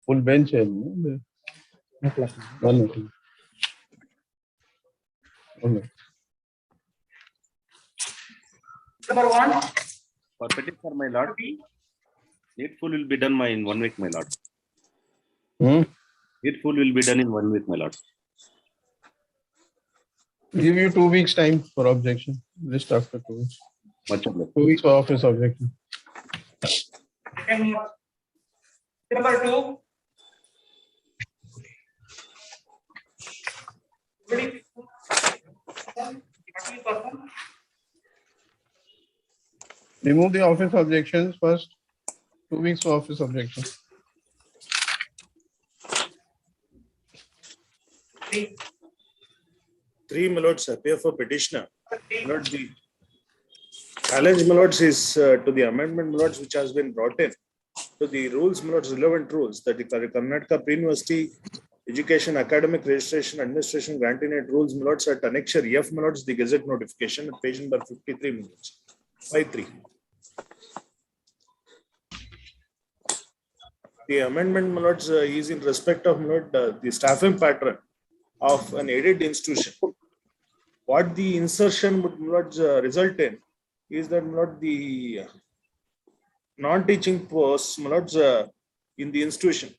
full bench. One meeting. Okay. Number 1. For petition, my lord, needful will be done in 1 week, my lord. Needful will be done in 1 week, my lord. Give you 2 weeks time for objection. List after 2 weeks. Much obliged. 2 weeks for office objection. Number 2. Remove the office objections first. 2 weeks for office objection. 3 my lords appear for petitioner. My lord, the challenge, my lords, is to the amendment, my lords, which has been brought in to the rules, my lords, relevant rules, that the Karnataka Pre-University Education Academic Registration Administration Granting Aid rules, my lords, at annexure F, my lords, the Gazette notification at page number 53, my lords. 53. The amendment, my lords, is in respect of, my lord, the staffing pattern of an aided institution. What the insertion would, my lords, result in is that, my lord, the non-teaching posts, my lords, in the institution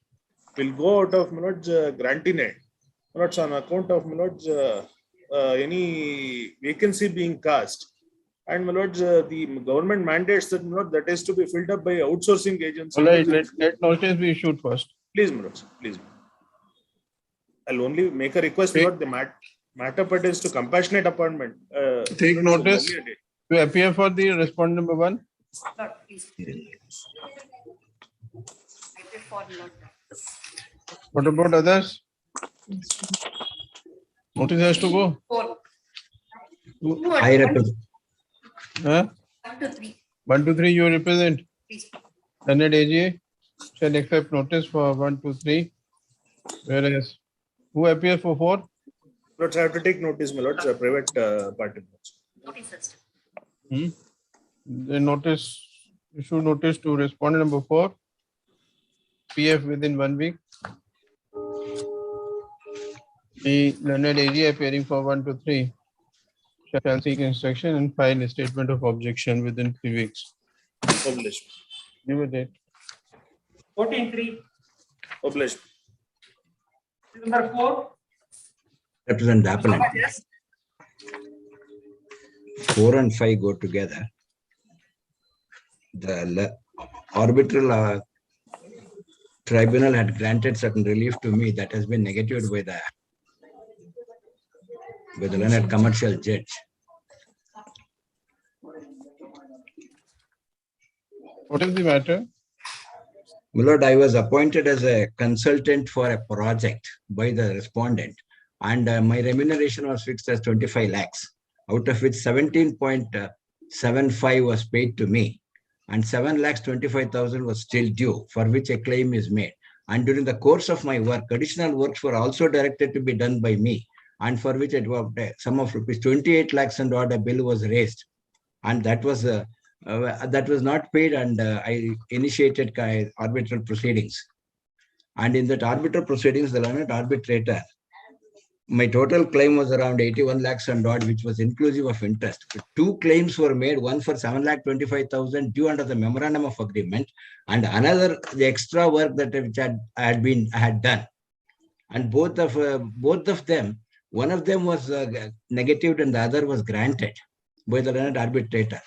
will go out of, my lords, granting aid, my lords, on account of, my lords, any vacancy being cast. And, my lords, the government mandates that, my lord, that is to be filled up by outsourcing agents. All right, let notice be issued first. Please, my lords, please. I'll only make a request, my lord, the matter pertains to compassionate appointment. Take notice to appear for the respondent number 1. Lord, please. I prefer not. What about others? Notice has to go. 4. I represent. Huh? 1 to 3. 1 to 3 you represent. Please. Learned AGA shall accept notice for 1 to 3. Whereas who appears for 4? Lords, I have to take notice, my lords, private party. Notices. The notice, issue notice to respondent number 4. PF within 1 week. The learned AGA appearing for 1 to 3 shall seek instruction and file a statement of objection within 3 weeks. Published. Give a date. 14.3. Published. Number 4. Represent the appellant. Yes. 4 and 5 go together. The arbitral tribunal had granted certain relief to me that has been negated by the learned commercial judge. What is the matter? My lord, I was appointed as a consultant for a project by the respondent, and my remuneration was fixed as 25 lakhs, out of which 17.75 was paid to me, and 7,25,000 was still due, for which a claim is made. And during the course of my work, additional works were also directed to be done by me, and for which it was a sum of rupees 28 lakhs and odd a bill was raised, and that was not paid, and I initiated arbitral proceedings. And in that arbitral proceedings, the learned arbitrator, my total claim was around 81 lakhs and odd, which was inclusive of interest. 2 claims were made, one for 7,25,000 due under the memorandum of agreement, and another the extra work that which I had done. And both of them, one of them was negatived and the other was granted by the learned arbitrator.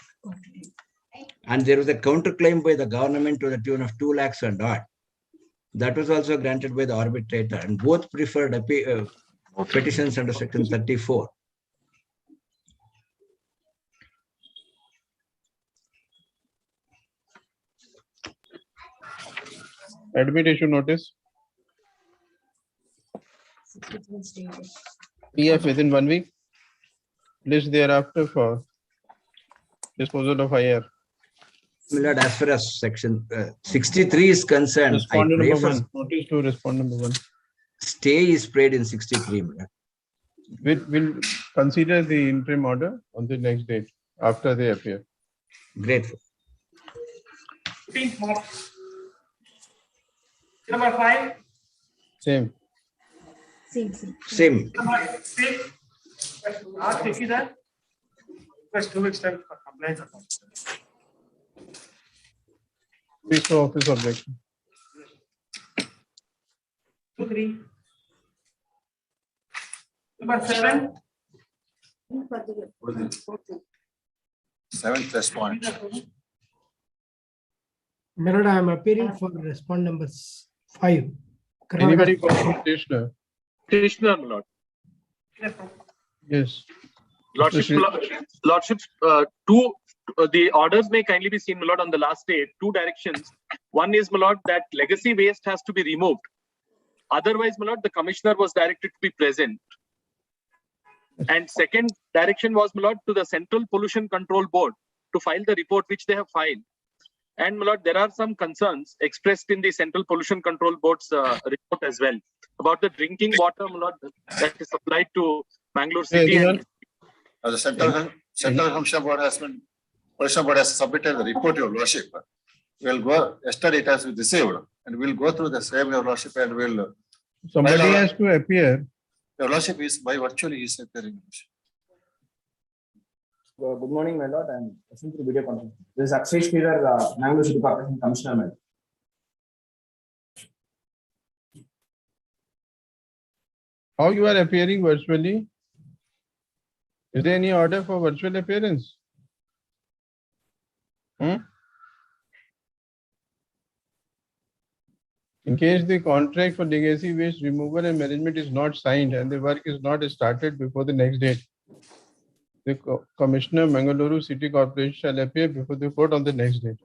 And there was a counterclaim by the government to the tune of 2 lakhs and odd. That was also granted by the arbitrator, and both preferred petitions under section 34. Admit issue notice. PF within 1 week. List thereafter for disposal of IR. My lord, as far as section 63 is concerned, Respondent number 1. Notice to respondent number 1. Stay is prayed in 63. We'll consider the interim order on the next date after they appear. Grateful. Number 5. Same. Same. Number 6. Ask Shishidhar. Request 2 weeks time for compliance account. Please show office objection. 2, 3. Number 7. Seventh response. My lord, I am appearing for respond number 5. Anybody Karnataka. call for Krishna? Krishna, my lord. Yes. Lordships, the orders may kindly be seen, my lord, on the last day. 2 directions. One is, my lord, that legacy waste has to be removed. Otherwise, my lord, the commissioner was directed to be present. And second direction was, my lord, to the Central Pollution Control Board to file the report which they have filed. And, my lord, there are some concerns expressed in the Central Pollution Control Board's report as well about the drinking water, my lord, that is supplied to Bangalore City. Anyone? The Central Commission Board has submitted the report, Your Lordship. We'll go, yesterday it has been received, and we'll go through the same, Your Lordship, and we'll, Somebody has to appear. Your Lordship is by virtually is appearing. Good morning, my lord. I'm listening to the video conference. This is Akshay Sridhar, Bangalore City Corporation Commissioner. My lord. How you are appearing virtually? Is there any order for virtual appearance? In case the contract for legacy waste removal and management is not signed and the work is not started before the next date, the Commissioner Mangaluru City Corporation shall appear before the court on the next date.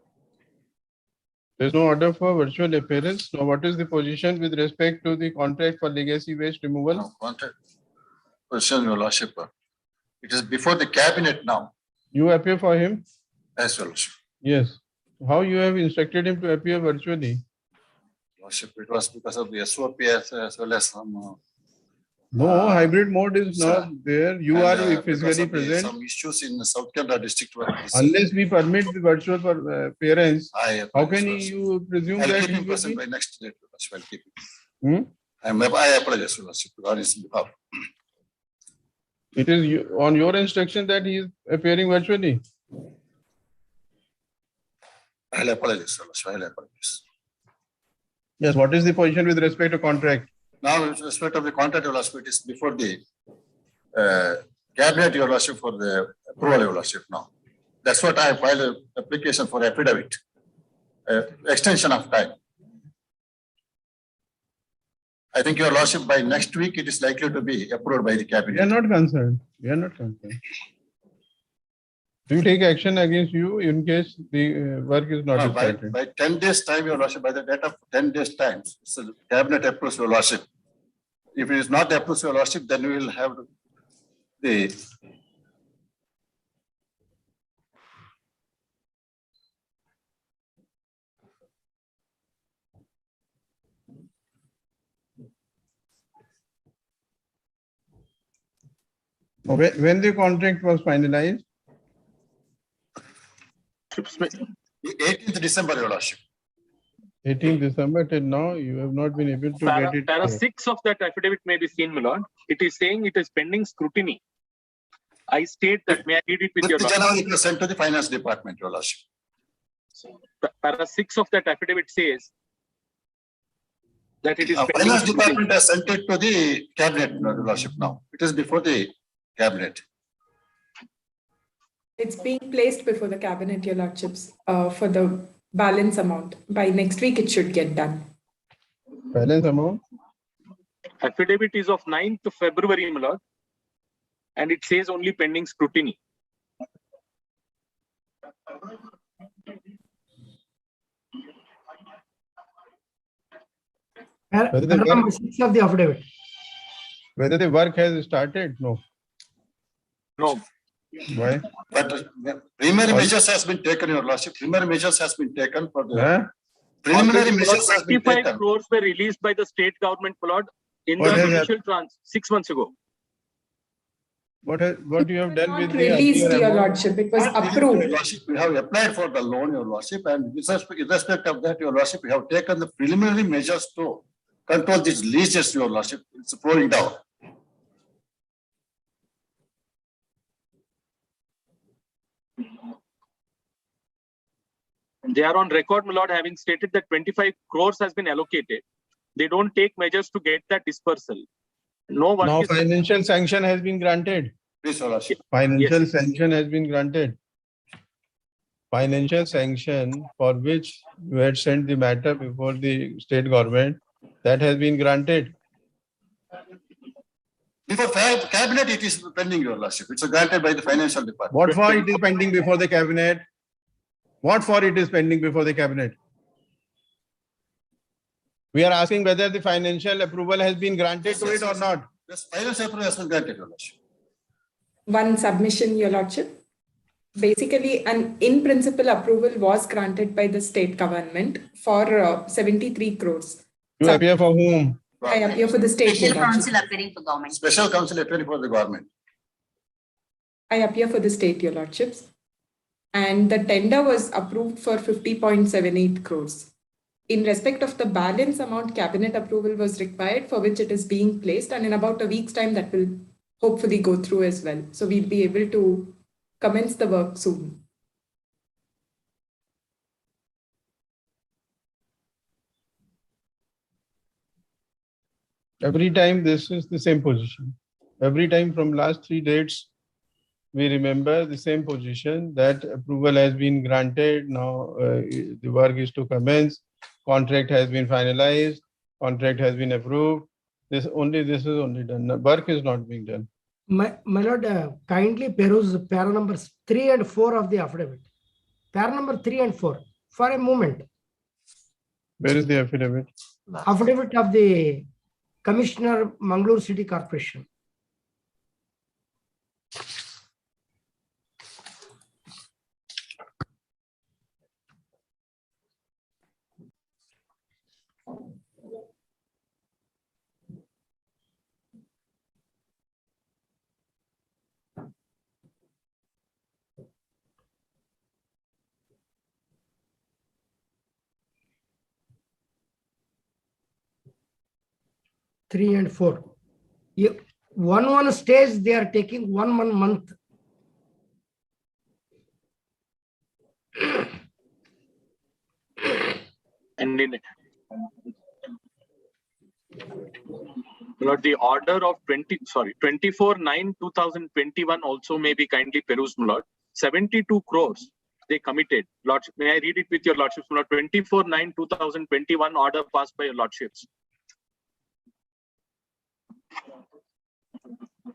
There is no order for virtual appearance. Now, what is the position with respect to the contract for legacy waste removal? No, contract. Question, Your Lordship. It is before the cabinet now, You appear for him? as well. Yes. How you have instructed him to appear virtually? Lordship, it was because of the SOP as well as some. No, hybrid mode is not there. You are because physically of the present. some issues in the South Kerala district. Unless we permit the virtual appearance, I how can you presume I'll that keep he him will present be? by next date. I'll keep Hmm? it. I apologize, Your Lordship, on his behalf. It is on your instruction that he is appearing virtually. I'll apologize, Your Lordship. I'll apologize. Yes. What is the position with respect to contract? Now, with respect of the contract, Your Lordship, it is before the cabinet, Your Lordship, for the approval, Your Lordship now. That's what I filed an application for affidavit, extension of time. I think, Your Lordship, by next week, it is likely to be approved by the We are cabinet. not concerned. We are not concerned. We will take action against you in case the work is not started. By 10 days time, Your Lordship, by the date of 10 days time, so the cabinet approves, Your Lordship. If it is not approved, Your Lordship, then we will have the When the contract was finalized, 18th December, Your Lordship. 18th December till now, you have not been able to get it. Para 6 of that affidavit may be seen, my lord. It is saying it is pending scrutiny. I state that, may I read it with your 5th lordship? January, it was sent to the finance department, Your Lordship. Para 6 of that affidavit says that it is pending Finance scrutiny. department has sent it to the cabinet, Your Lordship, now. It is before the cabinet. It's being placed before the cabinet, Your Lordships, for the balance amount. By next week, it should get done. Balance amount? Affidavit is of 9th of February, my lord. And it says only pending scrutiny. Number 6 of the affidavit. Whether the work has started? No. No. Why? But preliminary measures has been taken, Your Lordship. Preliminary measures has been taken for the Huh? preliminary measures has been 25 taken. crores were released by the state government, my lord, in What the has initial tranche 6 months ago. What you have done Not with the released, earlier Your amount? Lordship. It was Your approved. Lordship, we have applied for the loan, Your Lordship, and in respect of that, Your Lordship, we have taken the preliminary measures to control these leases, Your Lordship. It's flowing down. They are on record, my lord, having stated that 25 crores has been allocated. They don't take measures to get that dispersal. No work Now is financial sanction has been granted. Please, Your Lordship. Financial Yes. sanction has been granted. Financial sanction for which you had sent the matter before the state government, that has been granted. Before cabinet, it is pending, Your Lordship. It's granted by the financial department. What for it is pending before the cabinet? What for it is pending before the cabinet? We are asking whether the financial approval has been granted to it or not. Yes, financial approval has been granted, Your Lordship. One submission, Your Lordship. Basically, an in-principle approval was granted by the state government for 73 crores. You appear for whom? I appear for the state, Your Special Lordship. counsel appearing for government. Special counsel appearing for the government. I appear for the state, Your Lordships. And the tender was approved for 50.78 crores. In respect of the balance amount, cabinet approval was required, for which it is being placed, and in about a week's time that will hopefully go through as well. So we'll be able to commence the work soon. Every time this is the same position. Every time from last 3 dates, we remember the same position that approval has been granted. Now the work is to commence. Contract has been finalized. Contract has been approved. This is only done. Work is not being done. My lord, kindly peruse para numbers 3 and 4 of the affidavit. Para number 3 and 4 for a moment. Where is the affidavit? Affidavit of the Commissioner, Mangalore City Corporation. Three and 4. One stage they are taking 1 month. and in Lord, the order of 24/9/2021 also may be kindly perused, my lord. 72 crores they committed. Lord, may I read it with your lordships, my lord? 24/9/2021 order passed by your lordships.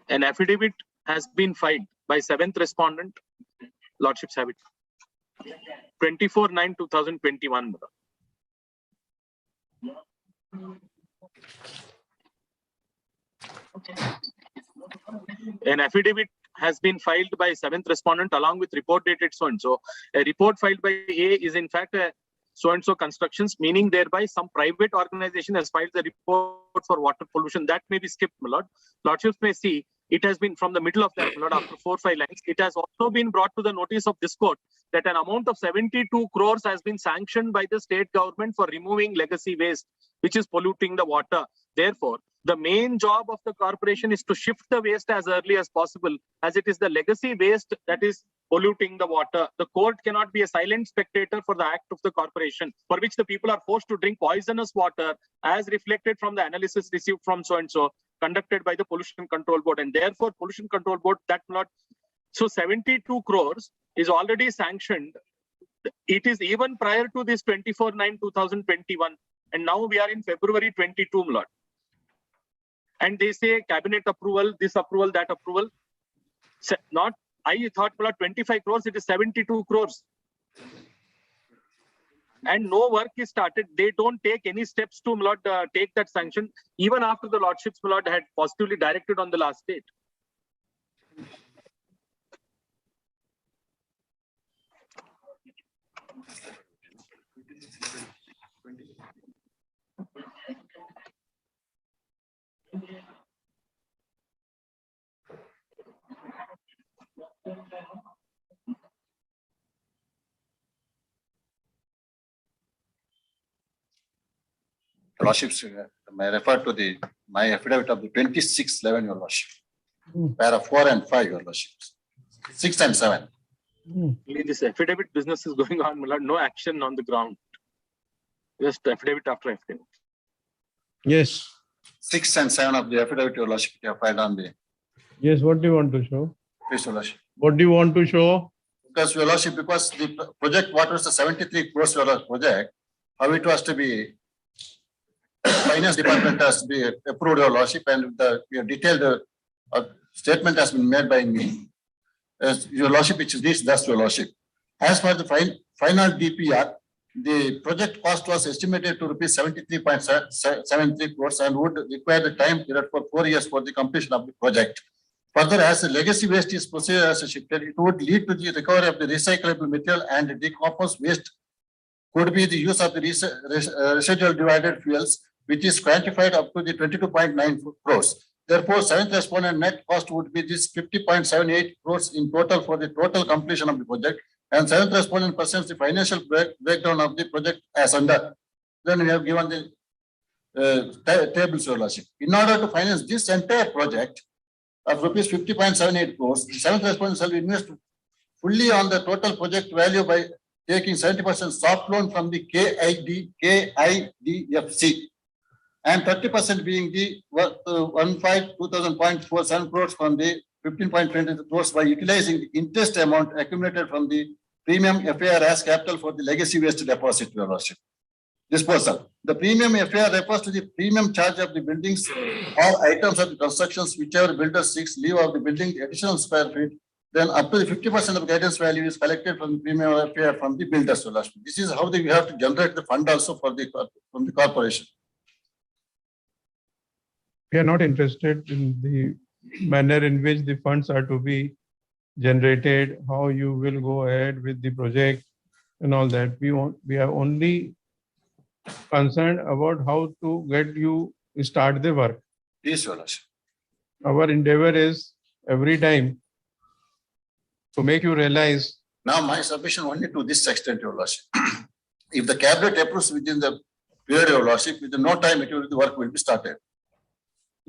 An affidavit has been filed by 7th respondent. Lordships have it. 24/9/2021. An affidavit has been filed by 7th respondent along with report dated so and so. A report filed by A is in fact a so and so constructions, meaning thereby some private organization has filed the report for water pollution. That may be skipped, my lord. Lordships may see it has been from the middle of that, my lord, after 4 or 5 lines. It has also been brought to the notice of this court that an amount of 72 crores has been sanctioned by the state government for removing legacy waste, which is polluting the water. Therefore, the main job of the corporation is to shift the waste as early as possible, as it is the legacy waste that is polluting the water. The court cannot be a silent spectator for the act of the corporation, for which the people are forced to drink poisonous water, as reflected from the analysis received from so and so, conducted by the Pollution Control Board. And therefore, Pollution Control Board, that not. So 72 crores is already sanctioned. It is even prior to this 24/9/2021. And now we are in February 22, my lord. And they say cabinet approval, this approval, that approval. Not, I thought, my lord, 25 crores, it is 72 crores. And no work is started. They don't take any steps to, my lord, take that sanction, even after the lordships, my lord, had positively directed on the last date. Your Lordships, may refer to my affidavit of the 26/11, Your Lordship. Para 4 and 5, Your Lordships. 6 and 7. This affidavit business is going on, my lord. No action on the ground. Just affidavit after affidavit. Yes. 6 and 7 of the affidavit, Your Lordship, you have filed on the. Yes, what do you want to show? Please, Your Lordship. What do you want to show? Because, Your Lordship, because the project, what was the 73 crores project, how it was to be, Finance Department has to be approved, Your Lordship, and the detailed statement has been made by me. Your Lordship, which is this, that's Your Lordship. As for the final DPR, the project cost was estimated to rupees 73.73 crores and would require the time period for 4 years for the completion of the project. Further, as the legacy waste is proceeded as shifted, it would lead to the recovery of the recyclable material and decomposed waste could be the use of the residual divided fuels, which is quantified up to the 22.9 crores. Therefore, seventh respondent net cost would be this 50.78 crores in total for the total completion of the project. And seventh respondent presents the financial breakdown of the project as under. Then we have given the tables, Your Lordship. In order to finance this entire project of rupees 50.78 crores, the seventh respondent shall invest fully on the total project value by taking 70% soft loan from the KIDFC and 30% being the 2000.47 crores from the 15.20 crores by utilizing the interest amount accumulated from the premium FAR as capital for the legacy waste deposit, Your Lordship. Disposal. The premium FAR refers to the premium charge of the buildings or items of the constructions, whichever builder seeks leave of the building additional square feet. Then up to the 50% of guidance value is collected from the premium FAR from the builders, Your Lordship. This is how we have to generate the fund also for from the corporation. We are not interested in the manner in which the funds are to be generated, how you will go ahead with the project and all that. We are only concerned about how to get you start the work. Yes, Your Lordship. Our endeavor is every time to make you realize. Now, my submission only to this extent, Your Lordship. If the cabinet approves within the period, Your Lordship, within no time, the work will be started.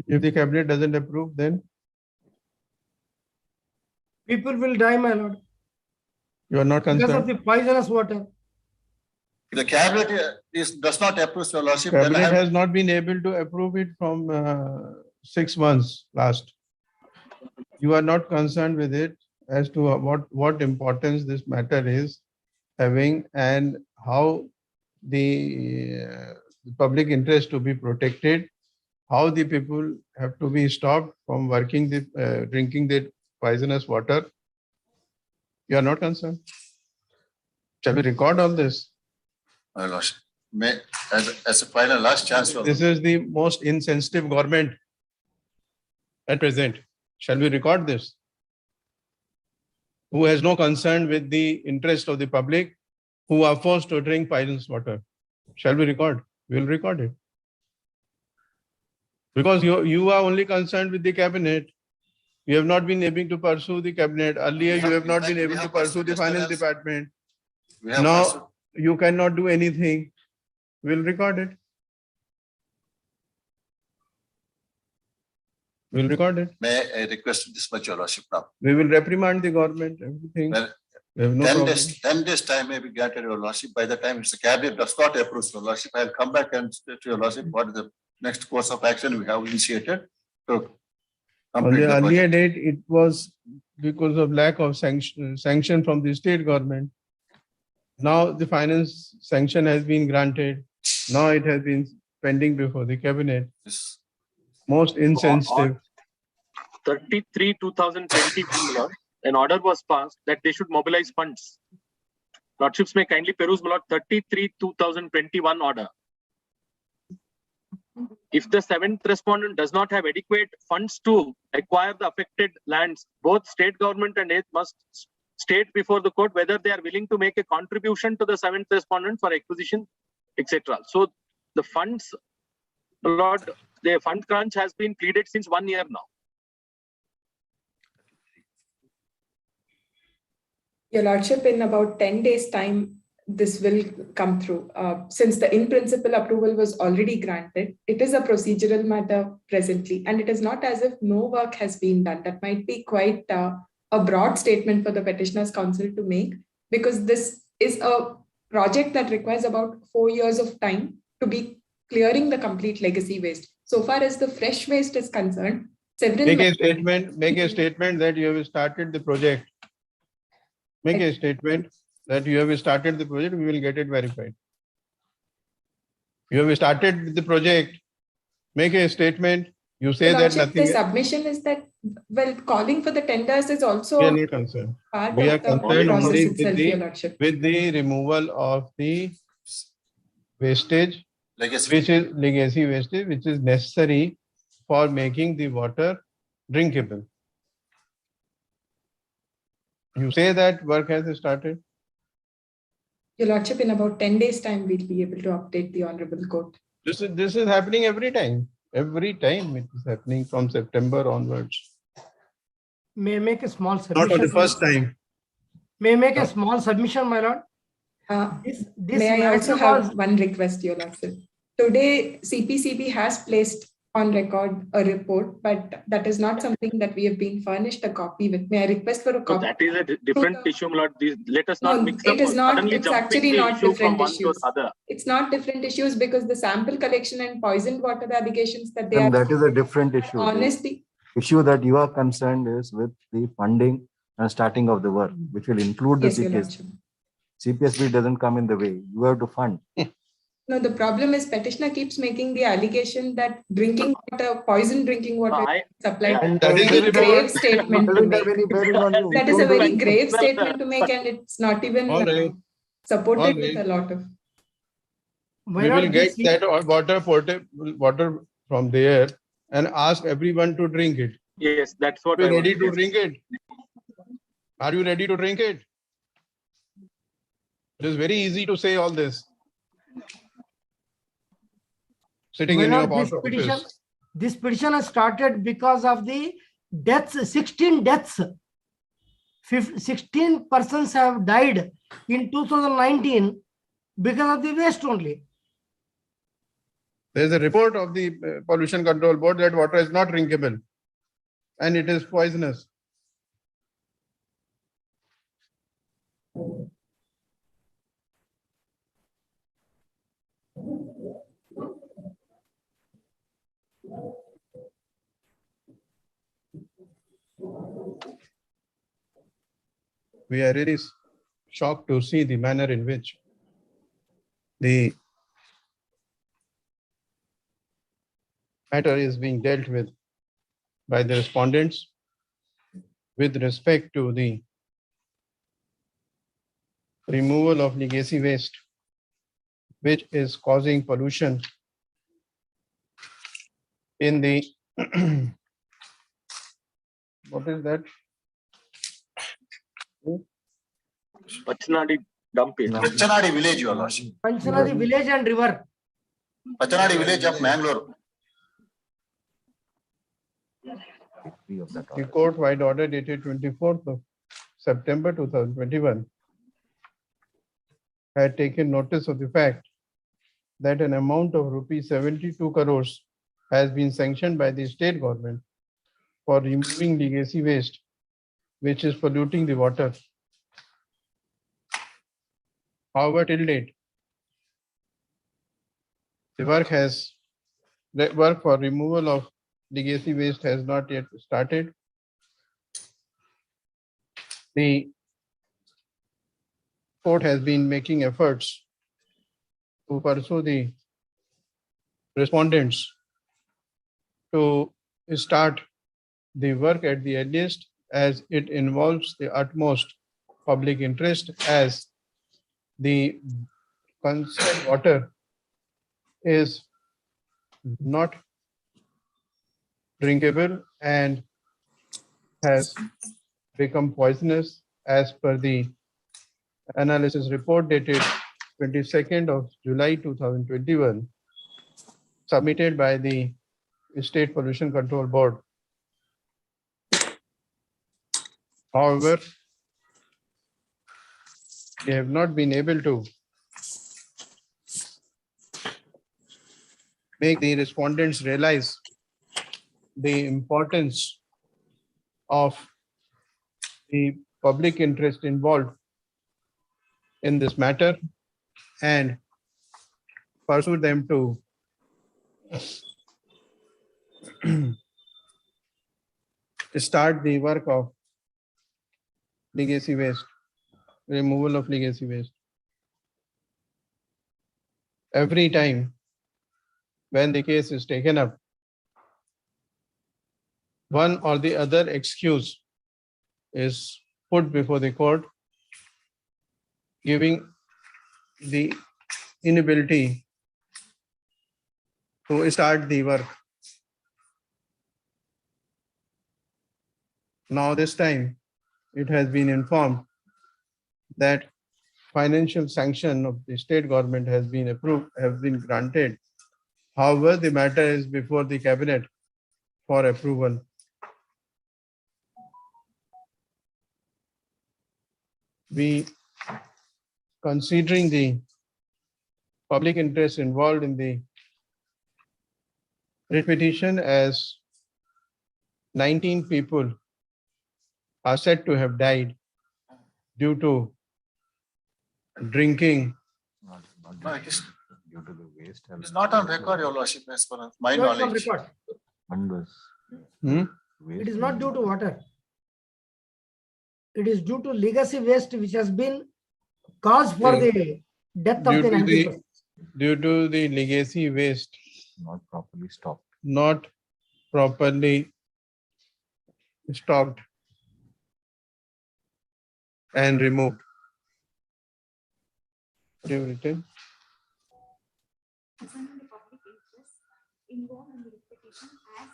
If the cabinet doesn't approve, then People will die, my lord, you are not because of concerned. the poisonous water. If the cabinet does not approve, Your Lordship, Cabinet has not been able to approve it from 6 months last. You are not concerned with it as to what importance this matter is having and how the public interest to be protected, how the people have to be stopped from drinking the poisonous water. You are not concerned. Shall we record all this? My Lordship, as a final last chance. This is the most insensitive government at present. Shall we record this? Who has no concern with the interest of the public, who are forced to drink poisonous water. Shall we record? We will record it. Because you are only concerned with the cabinet. You have not been able to pursue the cabinet. Earlier, you have not been able to pursue the finance department. Now, you cannot do anything. We'll record it. We'll record it. May I request this much, Your Lordship, now? We will reprimand the government, everything. Well, We have no 10 problem. days, 10 days time may be granted, Your Lordship. By the time it's the cabinet does not approve, Your Lordship, I'll come back and say to Your Lordship what is the next course of action we have initiated to On complete the the earlier project. date, it was because of lack of sanction from the state government. Now the finance sanction has been granted. Now it has been pending before the cabinet. Yes. Most insensitive. 33/2020, Lord, an order was passed that they should mobilize funds. Lordships may kindly peruse, Lord, 33/2021 order. If the seventh respondent does not have adequate funds to acquire the affected lands, both state government and it must state before the court whether they are willing to make a contribution to the seventh respondent for acquisition, etc. So the funds, Lord, the fund crunch has been pleaded since 1 year now. Your Lordship, in about 10 days' time, this will come through. Since the in-principle approval was already granted, it is a procedural matter presently, and it is not as if no work has been done. That might be quite a broad statement for the petitioners council to make, because this is a project that requires about 4 years of time to be clearing the complete legacy waste. So far as the fresh waste is concerned, several— Make a statement that you have started the project. Make a statement that you have started the project, we will get it verified. You have started the project, make a statement, you say that nothing. The submission is that, well, calling for the tenders is also— We are not concerned. part We of are the concerned process only itself, Your Lordship. with the removal of the wastage, Legacy. which is legacy wastage, which is necessary for making the water drinkable. You say that work has started. Your Lordship, in about 10 days' time, we'll be able to update the Honorable Court. This is happening every time. Every time it is happening from September onwards. May I make a small submission? Not for the first time. May I make a small submission, my lord? May I also have one request, Your Lordship? Today, CPCB has placed on record a report, but that is not something that we have been furnished a copy with. May I request for a So copy? that is a different issue, my lord. Let us not No, mix up it is not. suddenly It's jumping actually the not issue from different one to issues. other. It's not different issues because the sample collection and poisoned water allegations that they And are— that is a different issue. Honesty. The issue that you are concerned is with the funding and starting of the work, which will include the Yes, Your CPSB. Lordship. CPSB doesn't come in the way. You have to fund. No, the problem is petitioner keeps making the allegation that drinking water, poison drinking water is supplied. And That is Very the grave report. statement to doesn't have make. any bearing on you. That is a Don't do very anything. grave statement to make, and it's not even All right. supported All with right. a lot of— We will get that water from there and ask everyone to drink it. Yes, that's what Are I you ready want. to drink it? Are you ready to drink it? It is very easy to say all this. Sitting in your office. This petition has started because of the deaths, 16 deaths. 16 persons have died in 2019 because of the waste only. There is a report of the Pollution Control Board that water is not drinkable and it is poisonous. We are really shocked to see the manner in which the matter is being dealt with by the respondents with respect to the removal of legacy waste, which is causing pollution in the what is that? Pachanadi dump it. Pachanadi village, Your Lordship. Panchanadi village and river. Pachanadi village of Mangalore. The court-wide order dated 24th of September 2021 had taken notice of the fact that an amount of rupees 72 crores has been sanctioned by the state government for removing legacy waste, which is polluting the water. However, till date, the work for removal of legacy waste has not yet started. The court has been making efforts to pursue the respondents to start the work at the earliest, as it involves the utmost public interest, as the concerned water is not drinkable and has become poisonous as per the analysis report dated 22nd of July 2021 submitted by the State Pollution Control Board. However, they have not been able to make the respondents realize the importance of the public interest involved in this matter and pursue them to start the work of legacy waste, removal of legacy waste. Every time when the case is taken up, one or the other excuse is put before the court, giving the inability to start the work. Now this time it has been informed that financial sanction of the state government has been approved, have been granted. However, the matter is before the cabinet for approval. We, considering the public interest involved in the writ petition, as 19 people are said to have died due to drinking. No, it is, Due to the waste. it's not on record, Your Lordship, as per my No, it's on knowledge. record. One was. Hmm? It is not due to water. It is due to legacy waste which has been cause for the death of the 90 persons. Due to the legacy waste Not properly stopped. not properly stocked and removed. What have you written? Concerning the public interest involved in the petition, as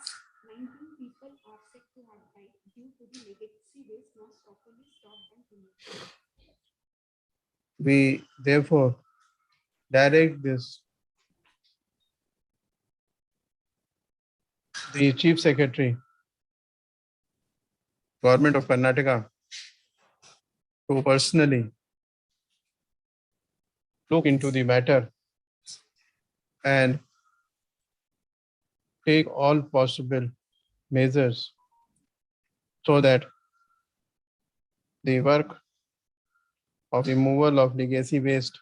19 people are said to have died due to the legacy waste not properly stocked and removed. We therefore direct this, the Chief Secretary, Government of Karnataka, to personally look into the matter and take all possible measures so that the work of removal of legacy waste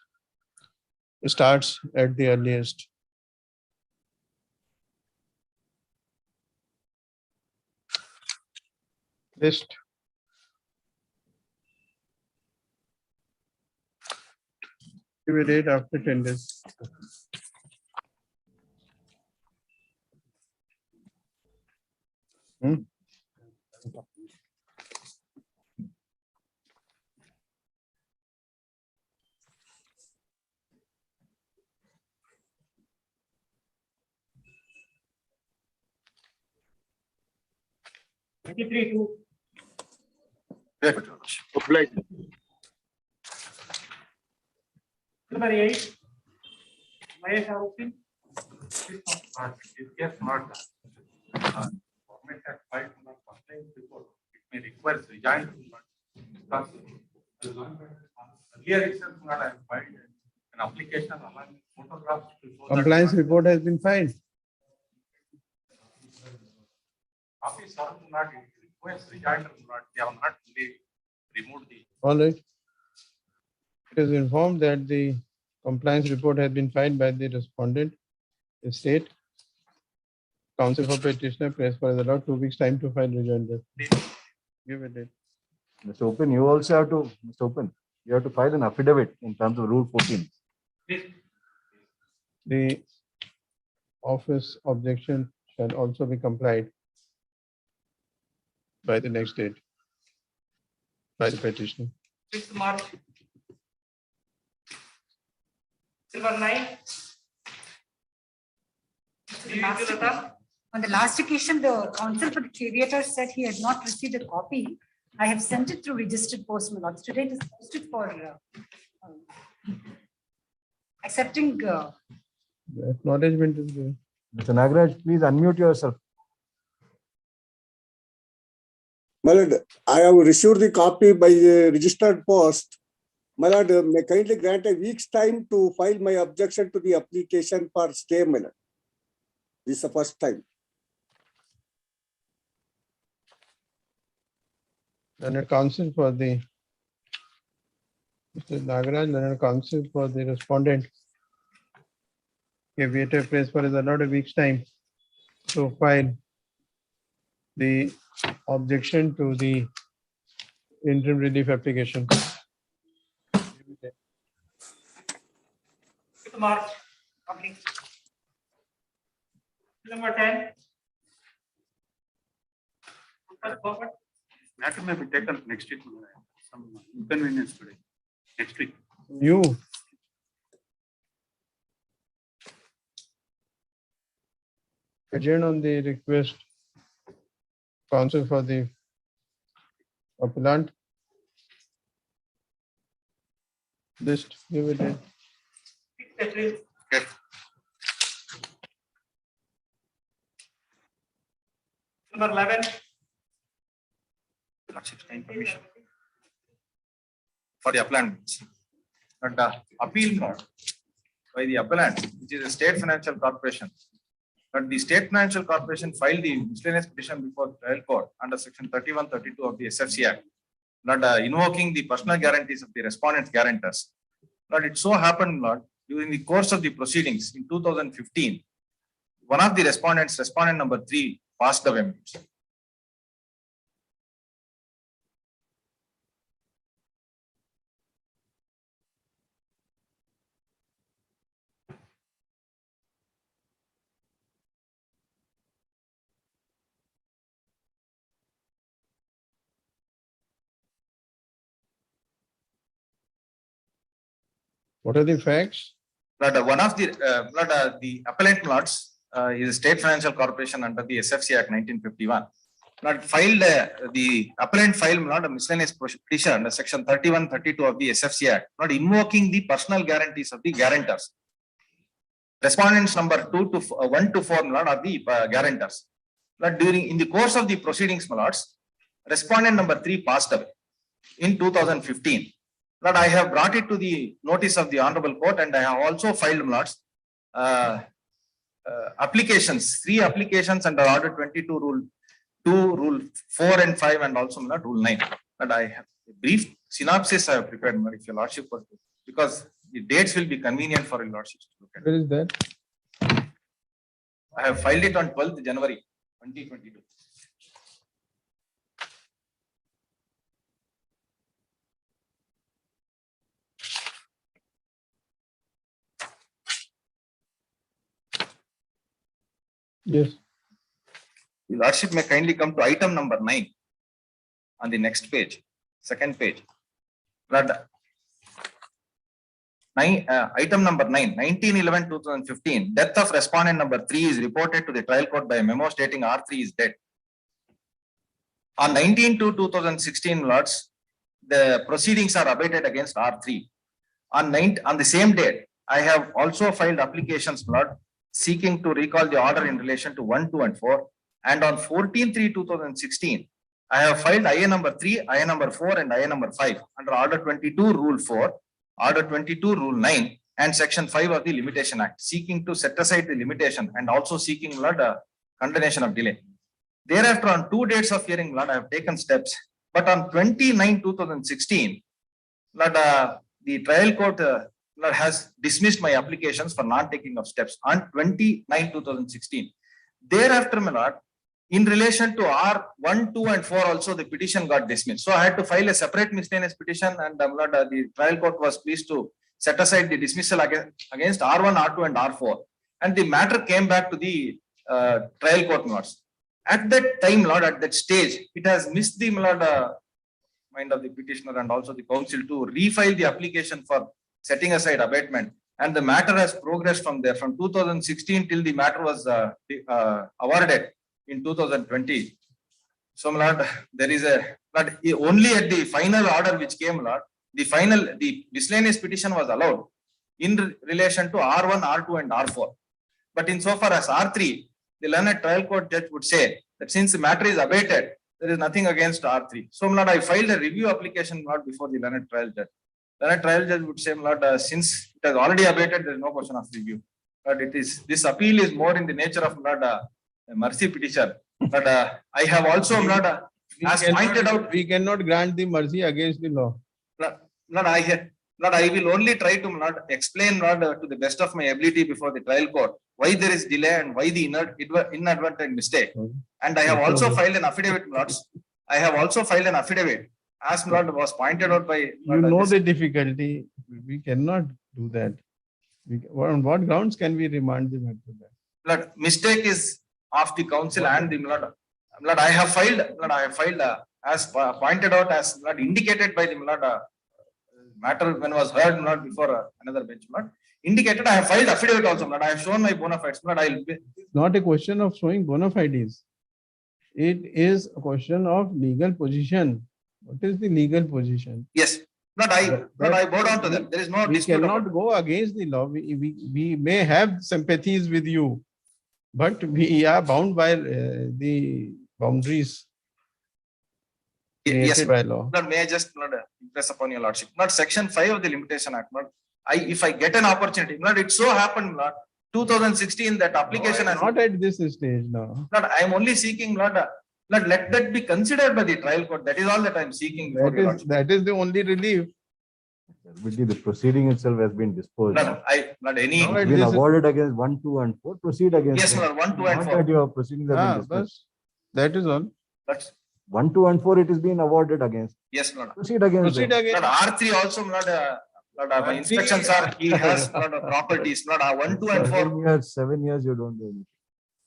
starts at the earliest. List. Give a date after 10 days. Hmm? Very good, Your Lordship. Obliged. Number 8. Mahesh Arupin. This case not done. Government has filed on a complaint report. It may require rejoinder because earlier itself not I filed an application along photographs to show that Compliance report has been filed. office are not it requires rejoinder not they have not fully removed the. All right. It is informed that the compliance report has been filed by the respondent, the state. Counsel for petitioner press for the 2 weeks time to file rejoinder. Give a date. Mr. Open, you also have to, Mr. Open, you have to file an affidavit in terms of Rule 14. The office objection shall also be complied by the next date by the petitioner. 6th March. Silver 9. On the last occasion, the counsel for the creator said he had not received a copy. I have sent it through registered post, my lords. Today it is posted for accepting. The acknowledgement is there. Mr. Nagaraj, please unmute yourself. My lord, I have received the copy by the registered post. My lord, may kindly grant a week's time to file my objection to the application for stay, my lord. This is the first time. Learned counsel for the Mr. Nagaraj, learned counsel for the respondent. Aviator press for is allowed a week's time to file the objection to the interim relief application. Mark. Okay. Number 10. Forward. Matter may be taken next week. Some inconvenience today. Next week. You. Adjourn on the request. Counsel for the appellant. List, give it in. Okay. Number 11. Permission for the appellant. But the appeal note by the appellant, which is a state financial corporation. But the state financial corporation filed the miscellaneous petition before trial court under section 3132 of the SFC Act, not invoking the personal guarantees of the respondent's guarantors. But it so happened, Lord, during the course of the proceedings in 2015, one of the respondents, respondent number 3, passed away. What are the facts? But one of the appellant lots is a state financial corporation under the SFC Act 1951. Not filed the appellant filed not a miscellaneous petition under section 3132 of the SFC Act, not invoking the personal guarantees of the guarantors. Respondents number 1 to 4 not are the guarantors. But in the course of the proceedings, respondent number 3 passed away in 2015. But I have brought it to the notice of the Honorable Court, and I have also filed applications, 3 applications under Order 22, Rule 2, Rule 4 and 5, and also Rule 9. But I have a brief synopsis I have prepared, if your Lordship, because the dates will be convenient for your Lordship to look at. Where is that? I have filed it on 12th January 2022. Yes. Your Lordship may kindly come to item number 9 on the next page, second page. Item number 9, 19/11/2015, death of respondent number 3 is reported to the trial court by a memo stating R3 is dead. On 19/2/2016, Lords, the proceedings are abated against R3. On the same date, I have also filed applications, Lord, seeking to recall the order in relation to 1, 2, and 4. And on 14/3/2016, I have filed IA number 3, IA number 4, and IA number 5 under Order 22, Rule 4, Order 22, Rule 9, and Section 5 of the Limitation Act, seeking to set aside the limitation and also seeking, Lord, condemnation of delay. Thereafter, on 2 dates of hearing, Lord, I have taken steps. But on 29/2016, Lord, the trial court has dismissed my applications for non-taking of steps on 29/2016. Thereafter, my Lord, in relation to R1, 2, and 4 also the petition got dismissed. So I had to file a separate miscellaneous petition, and the trial court was pleased to set aside the dismissal against R1, R2, and R4. And the matter came back to the trial court, Lords. At that time, Lord, at that stage, it has missed the mind of the petitioner and also the counsel to refile the application for setting aside abatement. And the matter has progressed from there, from 2016 till the matter was awarded in 2020. So, Lord, there is but only at the final order which came, Lord, the miscellaneous petition was allowed in relation to R1, R2, and R4. But insofar as R3, the learned trial court judge would say that since the matter is abated, there is nothing against R3. So, Lord, I filed a review application, Lord, before the learned trial judge. Learned trial judge would say, Lord, since it has already abated, there is no question of review. But this appeal is more in the nature of not a mercy petition. But I have also not as pointed out. We cannot grant the mercy against the law. I will only try to not explain to the best of my ability before the trial court why there is delay and why the inadvertent mistake. And I have also filed an affidavit, Lords. I have also filed an affidavit, as Lord was pointed out by. You know the difficulty. We cannot do that. On what grounds can we remand the matter? Lord, mistake is of the council and the Lord. Lord, I have filed. Lord, I have filed as pointed out, as Lord indicated by the Lord. Matter when was heard not before another bench, not indicated. I have filed affidavit also. Not I have shown my bona fides. Not I will be. It's not a question of showing bona fides. It is a question of legal position. What is the legal position? Yes. Not I bow down to them. There is no We dispute. cannot go against the law. We may have sympathies with you, but we are bound by the boundaries created by law. Not may I just not impress upon your lordship. Not section 5 of the Limitation Act. Not if I get an opportunity. Not it so happened. Not 2016 that application has not at this stage now. Not I am only seeking not let that be considered by the trial court. That is all that I am seeking. That is the only relief. The proceeding itself has been disposed. Not any. It's been awarded against 1, 2, and 4. Proceed against. Yes, Lord, 1, 2, and 4. That your proceedings have been disposed. That is all. That's 1, 2, and 4. It is being awarded against. yes, Lord. Proceed against. Proceed against. R3 also not. My inspections are he has not properties. Not 1, 2, and 4. 7 years you don't do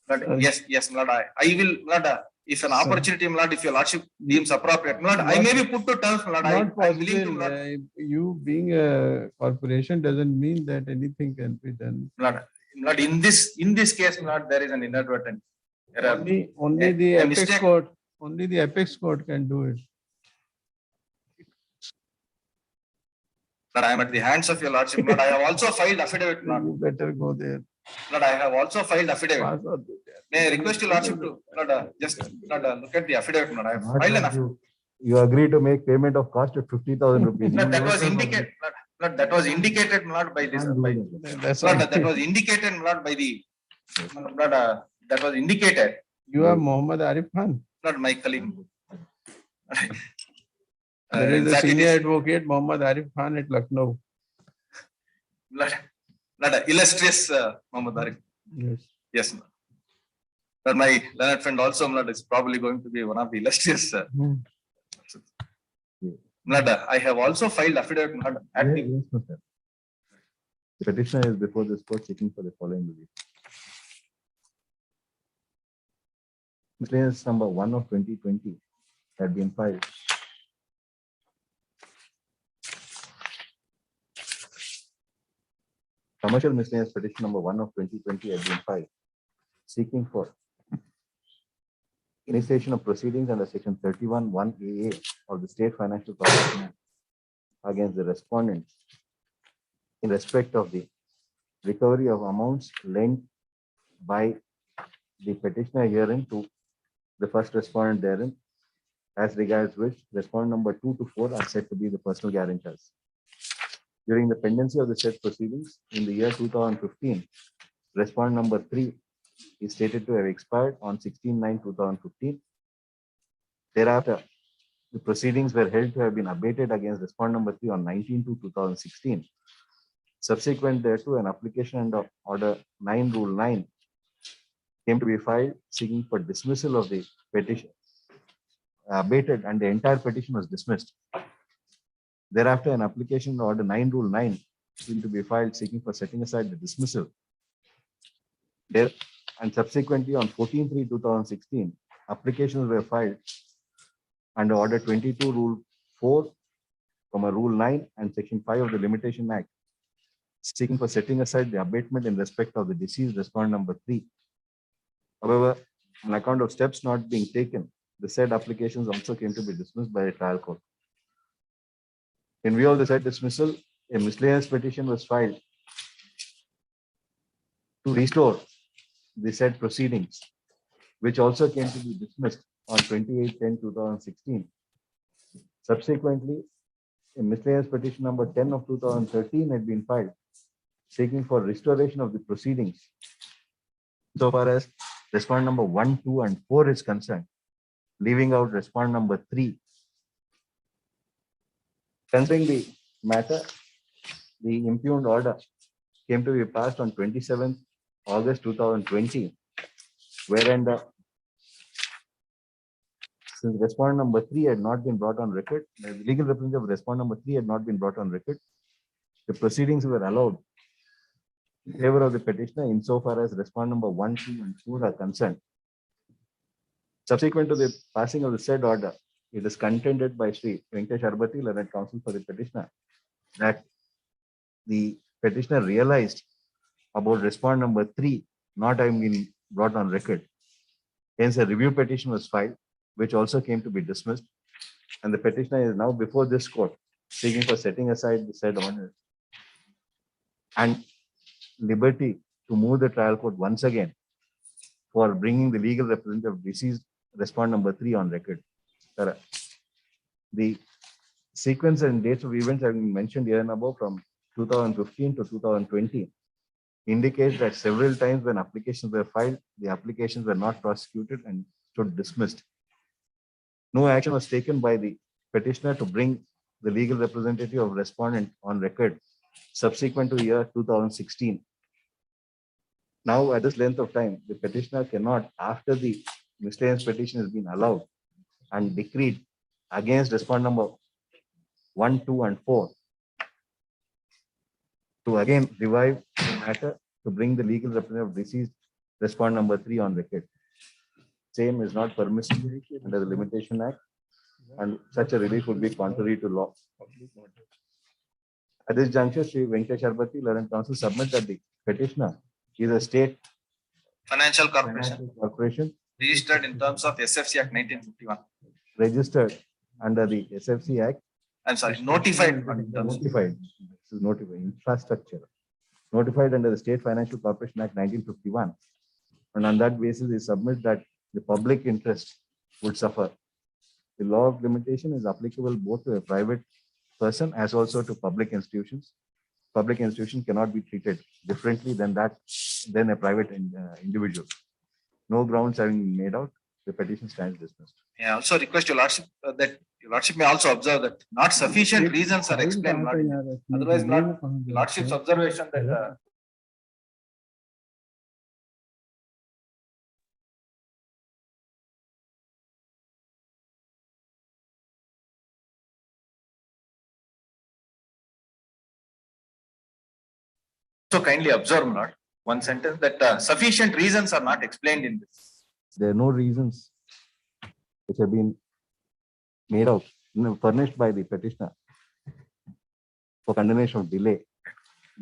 anything. Yes, Lord. I will not. If an opportunity, Lord, if your lordship deems appropriate, Lord, I may be put to terms, Lord. I am willing to. You being a corporation doesn't mean that anything can be done. Lord, in this case, Lord, there is an inadvertent error. Only the apex court. Only the apex court can do it. Lord, I am at the hands of your lordship. Lord, I have also filed affidavit. Lord. You better go there. Lord, I have also filed affidavit. May I request your lordship to just look at the affidavit. Lord, I have filed an affidavit. You agree to make payment of cost of 50,000 rupees. Lord, that was indicated. Lord, that was indicated not by this. Lord, that was indicated not by the. Lord, that was indicated. You are Muhammad Arif Khan. Not my colleague. There is a senior advocate, Muhammad Arif Khan at Lucknow. Lord, illustrious Muhammad Arif. Yes. Yes. But my learned friend also Lord, is probably going to be one of the illustrious. Lord, I have also filed affidavit. Lord, at the The petitioner is before this court seeking for the following relief. Miscellaneous number 1 of 2020 had been filed. Commercial miscellaneous petition number 1 of 2020 had been filed, seeking for initiation of proceedings under section 31(1)AA of the State Financial Corporation Act against the respondents in respect of the recovery of amounts lent by the petitioner herein to the first respondent therein, as regards which respondent number 2 to 4 are said to be the personal guarantors. During the pendency of the said proceedings in the year 2015, respondent number 3 is stated to have expired on 16/9/2015. Thereafter, the proceedings were held to have been abated against respondent number 3 on 19/2/2016. Subsequent thereto, an application under Order 9 Rule 9 came to be filed seeking for dismissal of the petition, abated, and the entire petition was dismissed. Thereafter, an application under Order 9 Rule 9 came to be filed seeking for setting aside the dismissal. There, and subsequently on 14/3/2016, applications were filed under Order 22 Rule 4, Rule 9 and Section 5 of the Limitation Act, seeking for setting aside the abatement in respect of the deceased respondent number 3. However, on account of steps not being taken, the said applications also came to be dismissed by the trial court. In view of the said dismissal, a miscellaneous petition was filed to restore the said proceedings, which also came to be dismissed on 28/10/2016. Subsequently, a miscellaneous petition number 10 of 2013 had been filed seeking for restoration of the proceedings so far as respondent number 1, 2, and 4 is concerned, leaving out respondent number 3. Considering the matter, the impugned order came to be passed on 27th August 2020, wherein since respondent number 3 had not been brought on record, the legal representative of respondent number 3 had not been brought on record, the proceedings were allowed in favor of the petitioner insofar as respondent number 1, 2, and 4 are concerned. Subsequent to the passing of the said order, it is contended by Sri Venkatesh Arbati, learned counsel for the petitioner, that the petitioner realized about respondent number 3 not having been brought on record. Hence, a review petition was filed, which also came to be dismissed, and the petitioner is now before this court seeking for setting aside the said order and liberty to move the trial court once again for bringing the legal representative of deceased respondent number 3 on record. The sequence and dates of events have been mentioned here and above from 2015 to 2020 indicates that several times when applications were filed, the applications were not prosecuted and stood dismissed. No action was taken by the petitioner to bring the legal representative of respondent on record subsequent to the year 2016. Now, at this length of time, the petitioner cannot, after the miscellaneous petition has been allowed and decreed against respondent number 1, 2, and 4, to again revive the matter to bring the legal representative of deceased respondent number 3 on record. Same is not permissible under the Limitation Act, and such a relief would be contrary to law. At this juncture, Sri Venkatesh Arbati, learned counsel, submit that the petitioner is a state Financial Corporation, registered in terms of SFC Act 1951. Registered under the SFC Act. I'm sorry, notified. Notified. This is notified. Infrastructure. Notified under the State Financial Corporation Act 1951. And on that basis, he submits that the public interest would suffer. The law of limitation is applicable both to a private person as also to public institutions. Public institution cannot be treated differently than a private individual. No grounds having been made out, the petition stands dismissed. I also request your lordship that your lordship may also observe that not sufficient reasons are explained. Otherwise, not lordship's observation that so kindly observe, my lord, one sentence that sufficient reasons are not explained in this. There are no reasons which have been made out, furnished by the petitioner for condemnation of delay.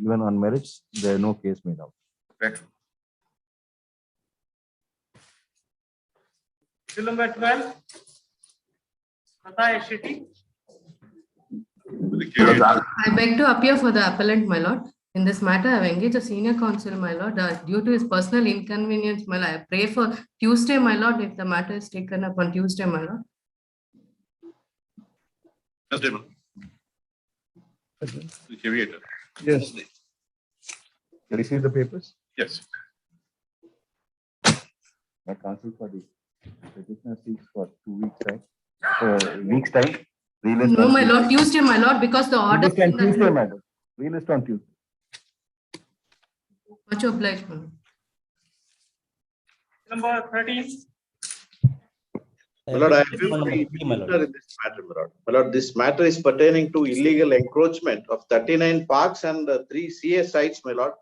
Even on merits, there are no case made out. Right. Bill number 12. Tata SCT. I beg to appear for the appellant, my lord. In this matter, I have engaged a senior counsel, my lord. Due to his personal inconvenience, my lord, I pray for Tuesday, my lord, if the matter is taken up on Tuesday, my lord. Yes. You received the papers? Yes. My counsel for the petitioner seeks for 2 weeks time. For weeks time. No, my lord, Tuesday, my lord, because the order. Tuesday, madam. Relist on Tuesday. Much obliged, my lord. Number 13. My lord, I appeal for the petitioner in this matter, my lord. My lord, this matter is pertaining to illegal encroachment of 39 parks and 3 CS sites, my lord,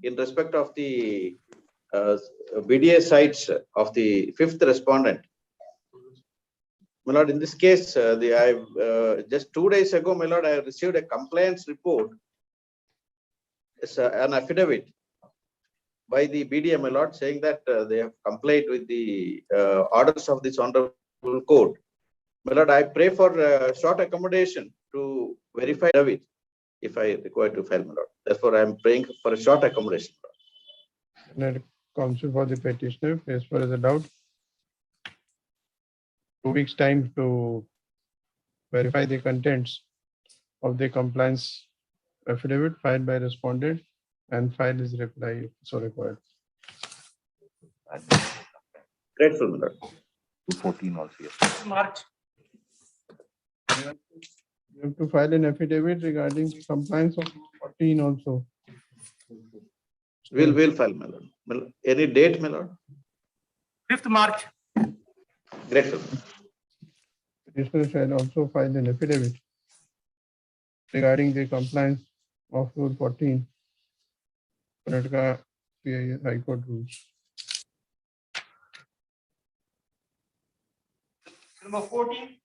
in respect of the BDA sites of the 5th respondent. My lord, in this case, just 2 days ago, my lord, I received a complaints report. It's an affidavit by the BDA, my lord, saying that they have complied with the orders of this honorable court. My lord, I pray for short accommodation to verify it if I require to file, my lord. Therefore, I am praying for a short accommodation. Counsel for the petitioner, as far as a doubt. 2 weeks time to verify the contents of the compliance affidavit filed by respondent and file his reply if so required. Grateful, my lord. 214 also, yes. March. You have to file an affidavit regarding the compliance of 14 also. We'll file, my lord. My lord. Any date, my lord? 5th March. Grateful. Petitioner shall also file an affidavit regarding the compliance of Rule 14, Karnataka PI High Court rules. Number 14.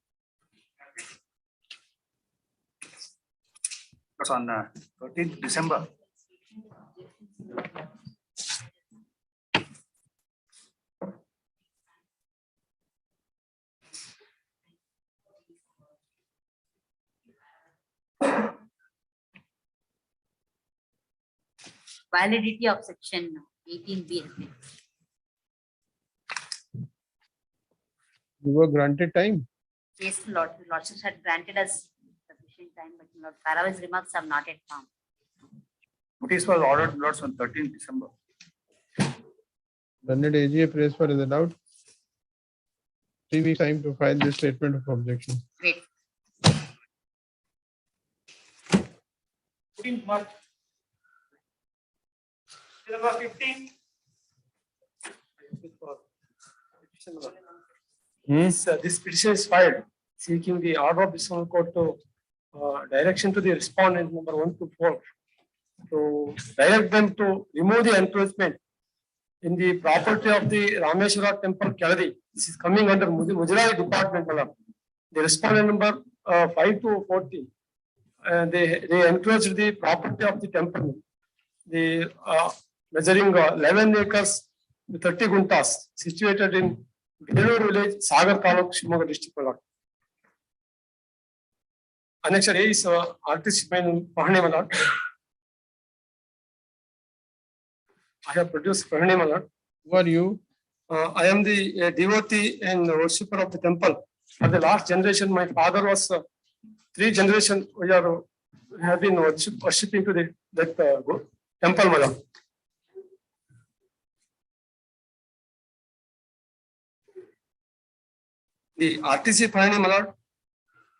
That's on 13th December. Validity of section 18B has been. You were granted time. Yes, Lord, the Lordships had granted us sufficient time, but Lord Faraway's remarks have not yet come. Notice was ordered, lords, on 13th December. Learned AGA praise for is allowed. 3 weeks time to file the statement of objection. Great. 14th March. Number 15. This petition is filed seeking the order of this court to direction to the respondent number 1 to 4 to direct them to remove the encroachment in the property of the Rameshwara Temple Gallery. This is coming under Mujurari department. The respondent number 5 to 14. They encroached the property of the temple. The measuring 11 acres with 30 guntas situated in Belur village, Sagar Taluk, Shimoga district. Annexure A is artist Pahani Malad. I have produced Pahani Malad. Who are you? I am the devotee and worshipper of the temple. For the last generation, my father was 3 generations have been worshipping to that temple, Malad. The RTC Pahani Malad.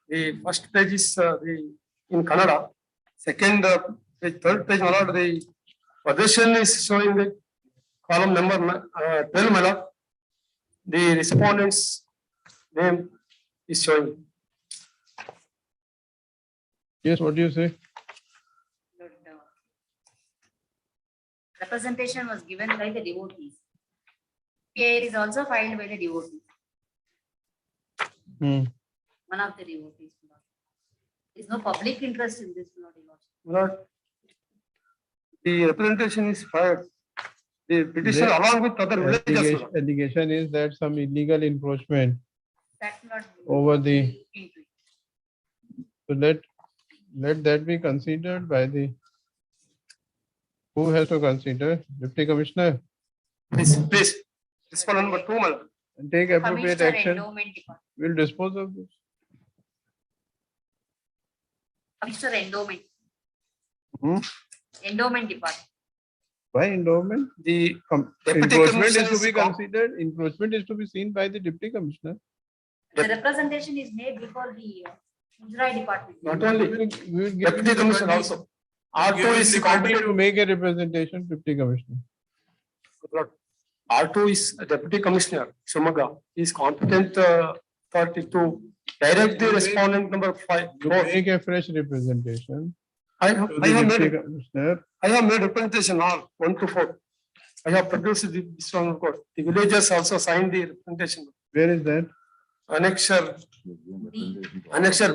The first page is in Kannada. Second page, third page, Malad, the possession is showing the column number 12, Malad. The respondent's name is showing. Yes, what do you say? Lord, representation was given by the devotees. PIR is also filed by the devotees. One of the devotees. There is no public interest in this, Lord, the representation is filed. The petition along with other villages. Allegation is that some illegal encroachment That's not over the. So let that be considered by the. Who has to consider? Deputy Commissioner. Please. Respondent number 2, Malad. And take appropriate Commissioner action. Endowment Department. We'll dispose of this. Commissioner Endowment. Endowment Department. Why endowment? The encroachment is to be considered. Encroachment is to be seen by the Deputy Commissioner. The representation is made before the Mujurari department. Not only we will give Deputy Commissioner also. R2 is competent to make a representation, Deputy Commissioner. R2 is a Deputy Commissioner, Shumaga. He is competent authority to direct the respondent number 5. Make a fresh representation. I have made representation all 1 to 4. I have produced this one court. The villagers also signed the representation. Where is that? Annexure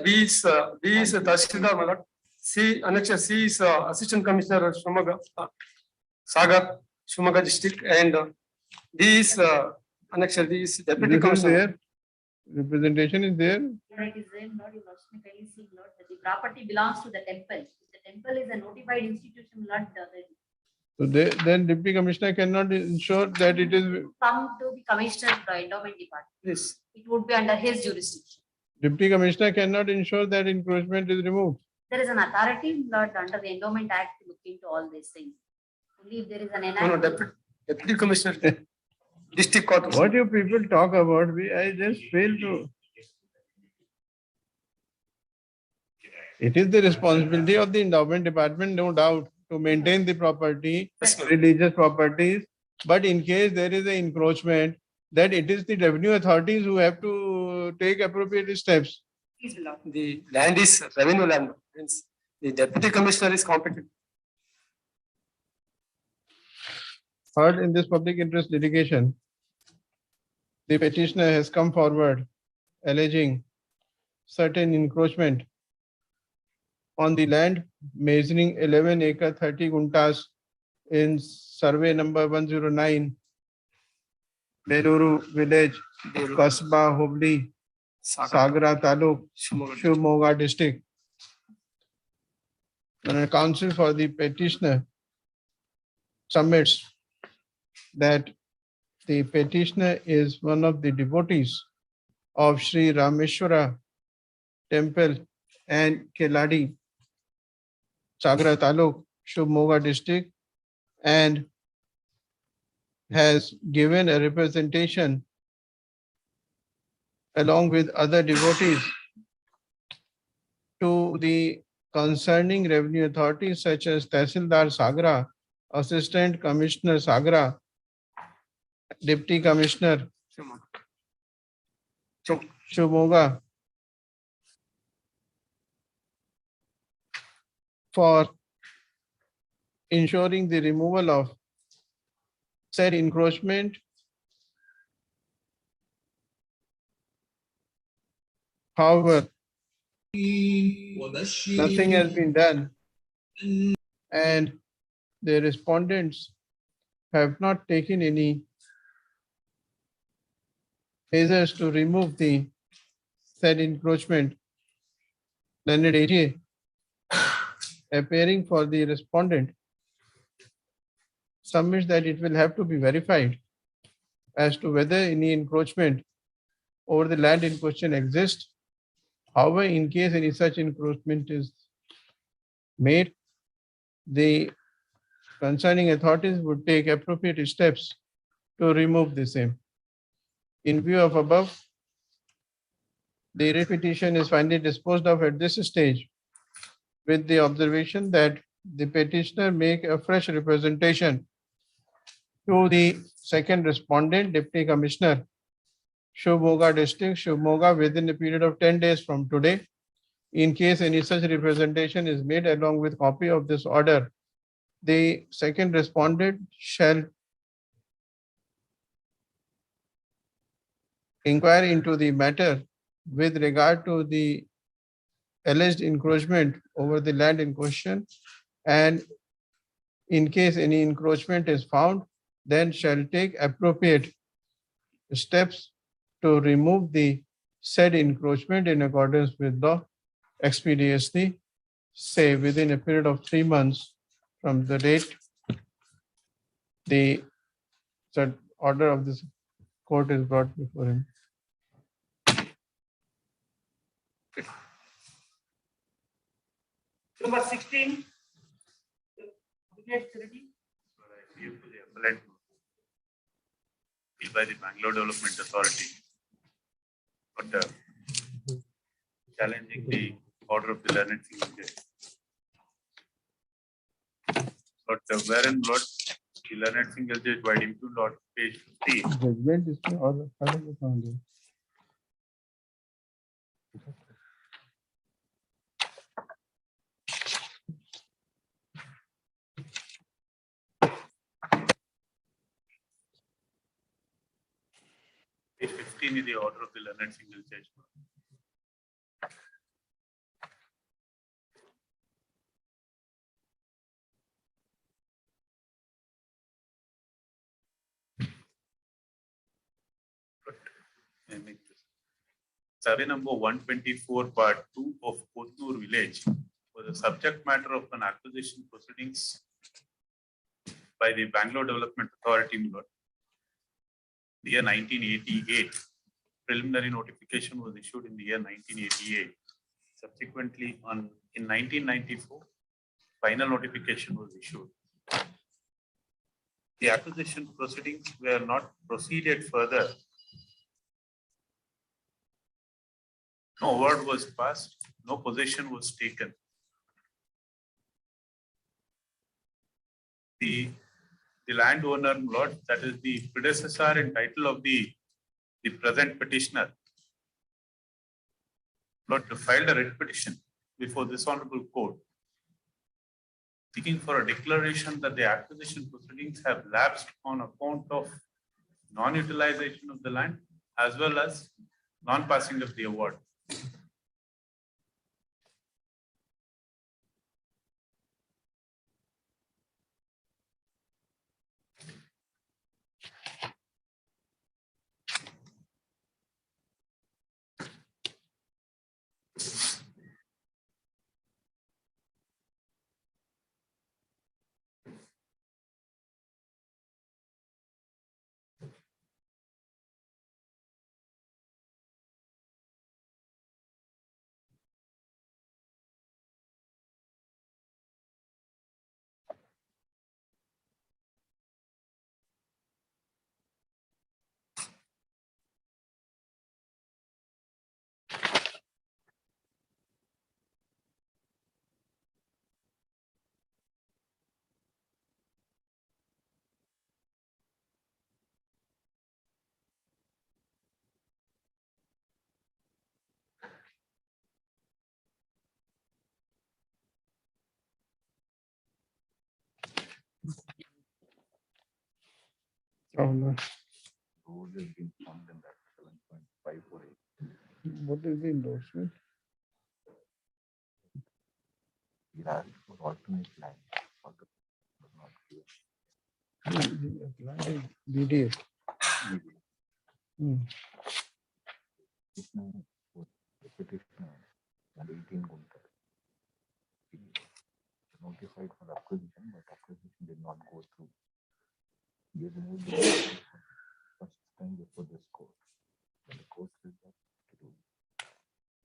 B is Tahsildar Malad. Annexure C is Assistant Commissioner Shumaga, Sagar, Shumaga district, and D is Annexure D is Deputy Commissioner. Representation is there. It is there, Lord, you must kindly see, Lord, that the property belongs to the temple. The temple is a notified institution, Lord. So then Deputy Commissioner cannot ensure that it is. Come to the Commissioner Endowment Department. Yes. It would be under his jurisdiction. Deputy Commissioner cannot ensure that encroachment is removed. There is an authority, Lord, under the Endowment Act to look into all these things. Only if there is an No, enactment. Deputy Commissioner, District Court. What you people talk about, I just fail to. It is the responsibility of the endowment department, no doubt, to maintain the property, religious properties. But in case there is an encroachment, that it is the revenue authorities who have to take appropriate steps. The land is revenue land. Hence, the Deputy Commissioner is competent. Heard in this public interest litigation, the petitioner has come forward alleging certain encroachment on the land measuring 11 acre 30 guntas in survey number 109, Beluru village, Kasba Hubli, Sagra Taluk, Shivamogga district. And counsel for the petitioner submits that the petitioner is one of the devotees of Sri Rameshwara temple and Keladi, Sagra Taluk, Shivamogga district, and has given a representation along with other devotees to the concerning revenue authorities such as Tehsildar Sagra, Assistant Commissioner Sagra, Deputy Commissioner Shivamogga, for ensuring the removal of said encroachment. However, nothing has been done, and the respondents have not taken any measures to remove the said encroachment. Learned ATA, appearing for the respondent, submits that it will have to be verified as to whether any encroachment over the land in question exists. However, in case any such encroachment is made, the concerning authorities would take appropriate steps to remove the same. In view of above, the writ petition is finally disposed of at this stage with the observation that the petitioner make a fresh representation to the second respondent, Deputy Commissioner, Shivamogga District, Shivamogga, within a period of 10 days from today. In case any such representation is made along with copy of this order, the second respondent shall inquire into the matter with regard to the alleged encroachment over the land in question, and in case any encroachment is found, then shall take appropriate steps to remove the said encroachment in accordance with the expeditiously, say within a period of 3 months from the date the said order of this court is brought before him. Number 16. By the Bangalore Development Authority, but challenging the order of the learned single judge. But wherein Lord, the learned single judge by impugned on page 15. Judgment is order. Page 15 is the order of the learned single judge. Survey number 124, part 2 of Kotnur village was the subject matter of an acquisition proceedings by the Bangalore Development Authority in the year 1988. Preliminary notification was issued in the year 1988. Subsequently, in 1994, final notification was issued. the acquisition proceedings were not proceeded further. No word was passed, no possession was taken. The landowner, Lord, that is the predecessor and title of the present petitioner, Lord, filed a writ petition before this honorable court, seeking for a declaration that the acquisition proceedings have lapsed on account of non-utilization of the land as well as non-passing of the award. Oh, no. Road has been found in that 7.548. What is the endorsement? We asked for alternate line. Was not given. BDA. The petitioner and 18 Gunter. He notified for acquisition, but acquisition did not go through. He removed the first time before this court. When the court said that to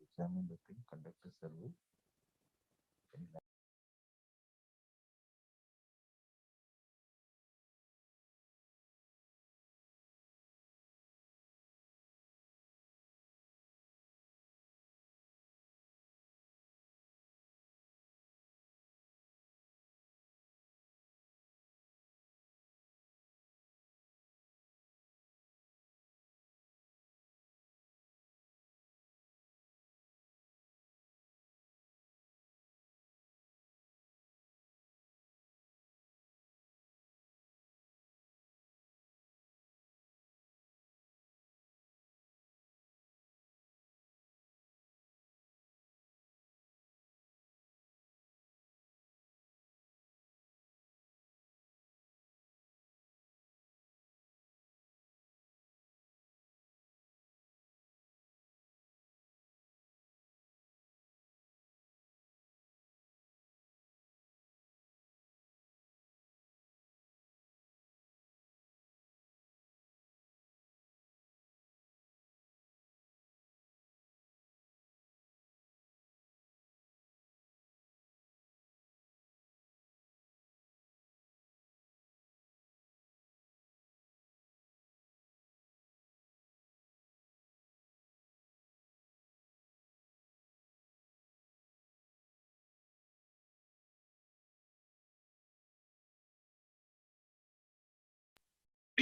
examine the thing, conduct a survey.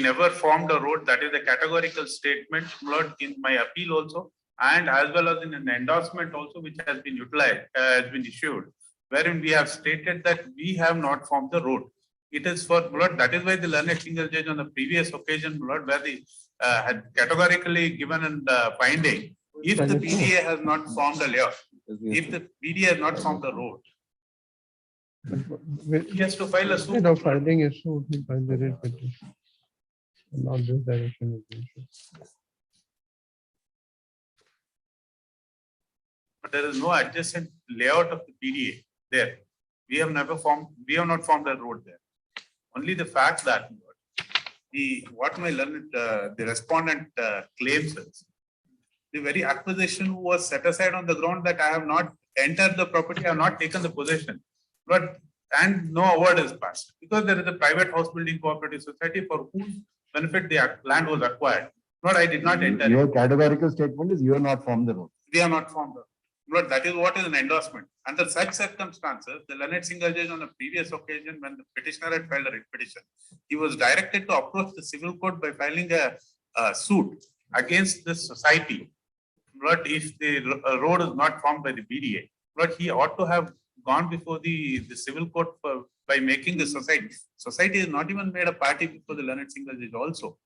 Never formed a road. That is a categorical statement, Lord, in my appeal also, and as well as in an endorsement also, which has been utilized, has been issued, wherein we have stated that we have not formed the road. It is for, Lord, that is why the learned single judge on the previous occasion, Lord, where the had categorically given an finding, if the PDA has not formed a layout, if the PDA has not formed the road, he has to file a suit. Filing a suit, he filed the writ petition. Not this direction is the issue. But there is no adjacent layout of the PDA there. We have not formed a road there. Only the fact that what my learned, the respondent claims is the very acquisition was set aside on the ground that I have not entered the property, I have not taken the possession. But and no award is passed because there is a private house building cooperative society for whose benefit the land was acquired. But I did not enter. Your categorical statement is you are not from the road. We are not formed. But that is what is an endorsement. Under such circumstances, the learned single judge on the previous occasion when the petitioner had filed a writ petition, he was directed to approach the civil court by filing a suit against this society. But if the road is not formed by the BDA, but he ought to have gone before the civil court by making the society. Society is not even made a party before the learned single judge also.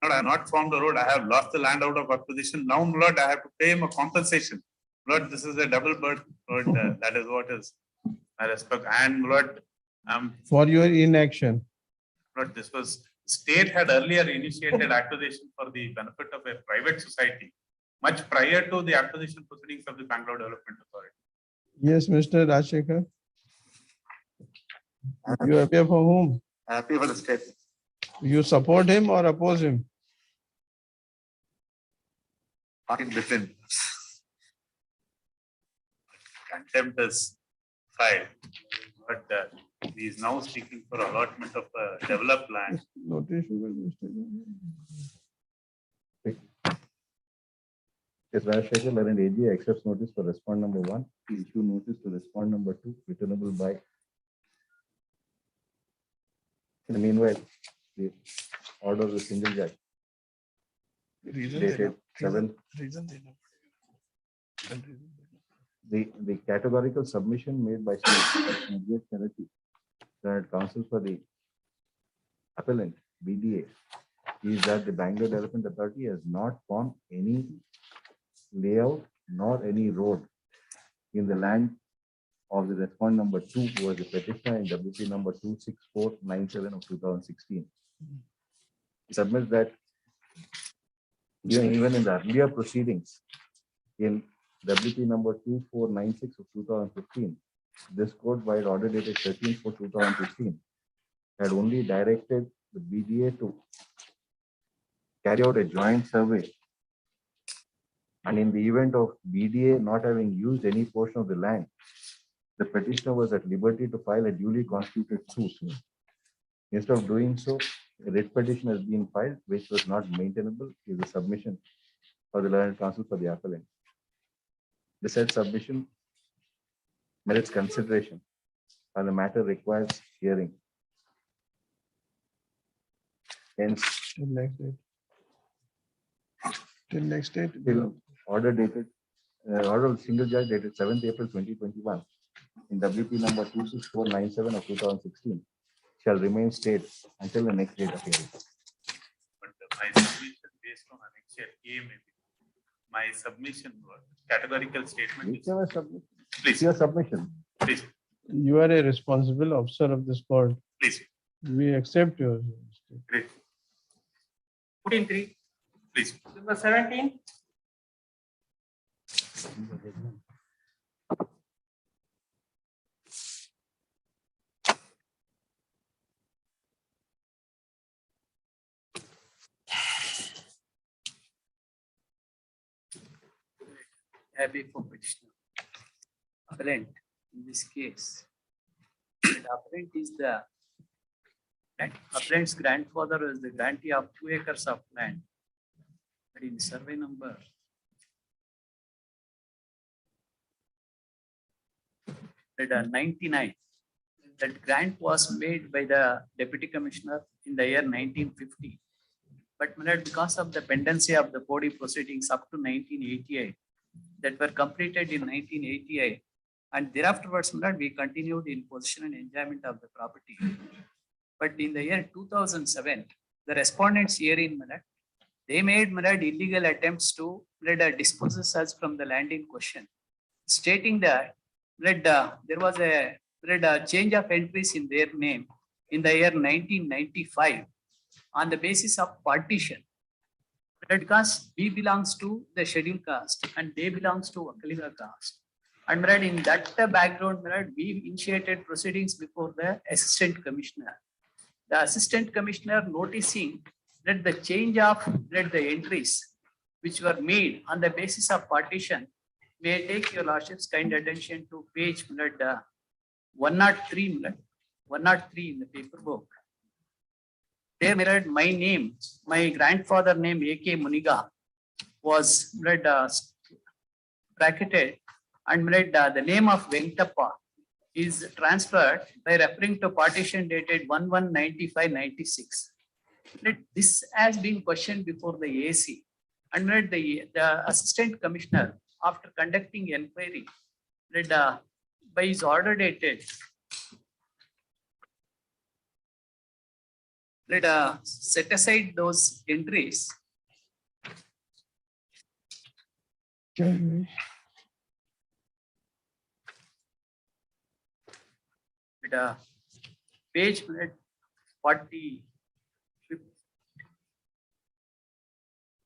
Lord, I have not formed the road. I have lost the land out of acquisition. Now, Lord, I have to pay him a compensation. Lord, this is a double birth. Lord, that is what is I respect. And Lord, for your inaction. Lord, this was state had earlier initiated acquisition for the benefit of a private society, much prior to the acquisition proceedings of the Bangalore Development Authority. Yes, Mr. Rajshekar. You appear for whom? I appear for the state. You support him or oppose him? Not in between. Contempt is filed, but he is now seeking for allotment of developed land. Yes, Rajshekar, Learned AG accepts notice for respond number 1. Issue notice to respond number 2, returnable by. In the meanwhile, the order of the single judge dated 7. The categorical submission made by Learned Counsel for the appellant BDA is that the Bangalore Development Authority has not formed any layout nor any road in the land of the respondent number 2, who was the petitioner in WP number 26497 of 2016. He submits that even in the earlier proceedings in WP number 2496 of 2015, this court, by order dated 13/4/2015, had only directed the BDA to carry out a joint survey. And in the event of BDA not having used any portion of the land, the petitioner was at liberty to file a duly constituted suit. Instead of doing so, a writ petition has been filed, which was not maintainable, is a submission for the Learned Counsel for the appellant. The said submission merits consideration, and the matter requires hearing. Hence, till next date. Order dated, order of single judge dated 7th April 2021 in WP number 26497 of 2016 shall remain stayed until the next date of hearing. But my submission based on annexure A may be. My submission was categorical statement. Please. Your submission. Please. You are a responsible officer of this court. Please. We accept yours. Great. Put in 3. Please. Number 17. Happy for petitioner. Appellant in this case. The appellant is the appellant's grandfather was the grantee of 2 acres of land. But in survey number 99, that grant was made by the deputy commissioner in the year 1950. But because of the pendency of the body proceedings up to 1988, that were completed in 1988, and thereafterwards we continued in possession and enjoyment of the property. But in the year 2007, the respondents herein, they made illegal attempts to dispose us from the land in question, stating that there was a change of entries in their name in the year 1995 on the basis of partition. Because we belongs to the scheduled caste and they belongs to Akaliga caste. And in that background, we initiated proceedings before the assistant commissioner. The assistant commissioner noticing that the change of the entries which were made on the basis of partition, may I take your lordship's kind attention to page 103, 103 in the paper book. There, my name, my grandfather name A.K. Muniga was bracketed, and the name of Venkatappa is transferred by referring to partition dated 1195-96. This has been questioned before the AC, and the assistant commissioner, after conducting inquiry, by his order dated, set aside those entries. Page 40.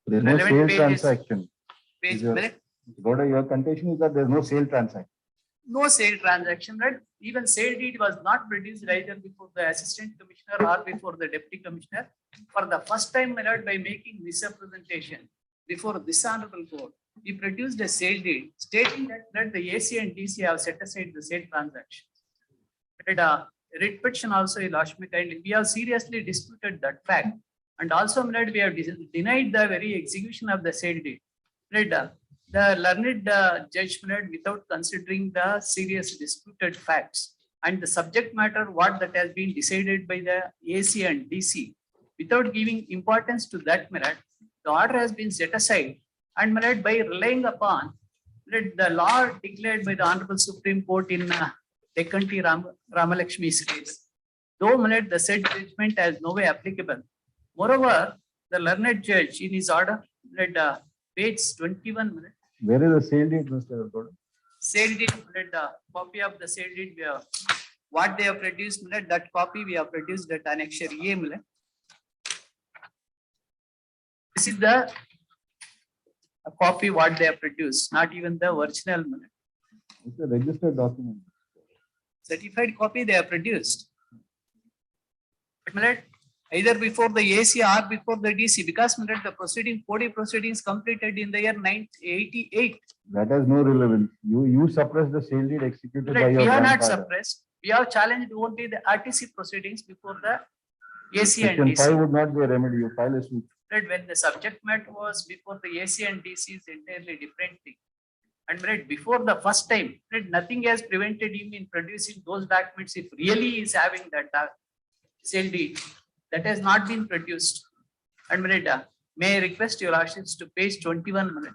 There's no Relevant sale pages. transaction. Your contention is that there's no sale transaction. No sale transaction, right? Even sale deed was not produced either before the assistant commissioner or before the deputy commissioner. For the first time, my lord, by making misrepresentation before this honorable court, he produced a sale deed stating that the AC and DC have set aside the sale transaction. Writ petition also, we have seriously disputed that fact, and also, my lord, we have denied the very execution of the sale deed. The learned judge, without considering the serious disputed facts and the subject matter, what that has been decided by the AC and DC, without giving importance to that merit, the order has been set aside, and by relying upon the law declared by the Honorable Supreme Court in Dekanti Ramalakshmi's case, though the said judgment has no way applicable. Moreover, the learned judge in his order, page 21. Where is the sale deed, Mr. Gordon? Sale deed, copy of the sale deed, what they have produced, that copy we have produced at annexure A. This is the copy what they have produced, not even the original. It's a registered document. Certified copy they have produced. But either before the AC or before the DC, because the proceeding, 40 proceedings completed in the year 1988. That has no relevance. You suppressed the sale deed executed by your We have grandfather. not suppressed. We have challenged only the RTC proceedings before the AC and Section DC. 5 would not be a remedy. You file a suit. When the subject matter was before the AC and DC is entirely different thing. And before the first time, nothing has prevented him in producing those documents if really he is having that sale deed. That has not been produced. And may I request your lordships to page 21.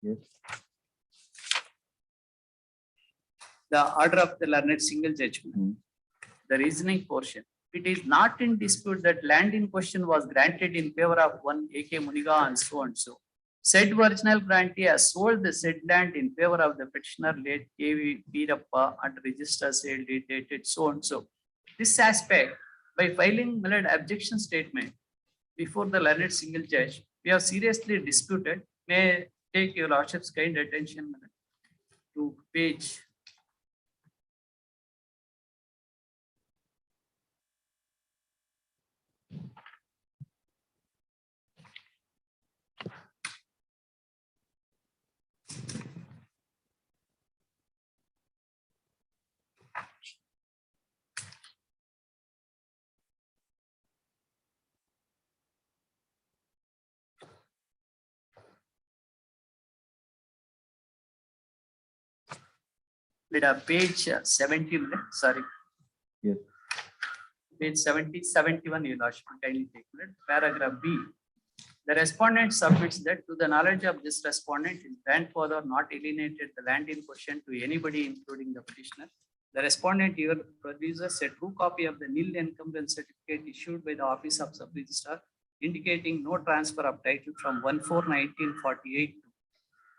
Yes. The order of the learned single judgment. The reasoning portion. It is not in dispute that land in question was granted in favor of one A.K. Muniga and so and so. Said original grantee has sold the said land in favor of the petitioner late K.V. Veerappa and register sale deed dated so and so. This aspect, by filing objection statement before the learned single judge, we have seriously disputed. May I take your lordship's kind attention to page . Page 70, sorry. Yes. Page 70, 71, you lordship, kindly take it. Paragraph B. The respondent submits that to the knowledge of this respondent, his grandfather not alienated the land in question to anybody, including the petitioner. The respondent here produces a true copy of the nil encumbrance certificate issued by the Office of Sub-Registrar, indicating no transfer of title from 1/4/1948 to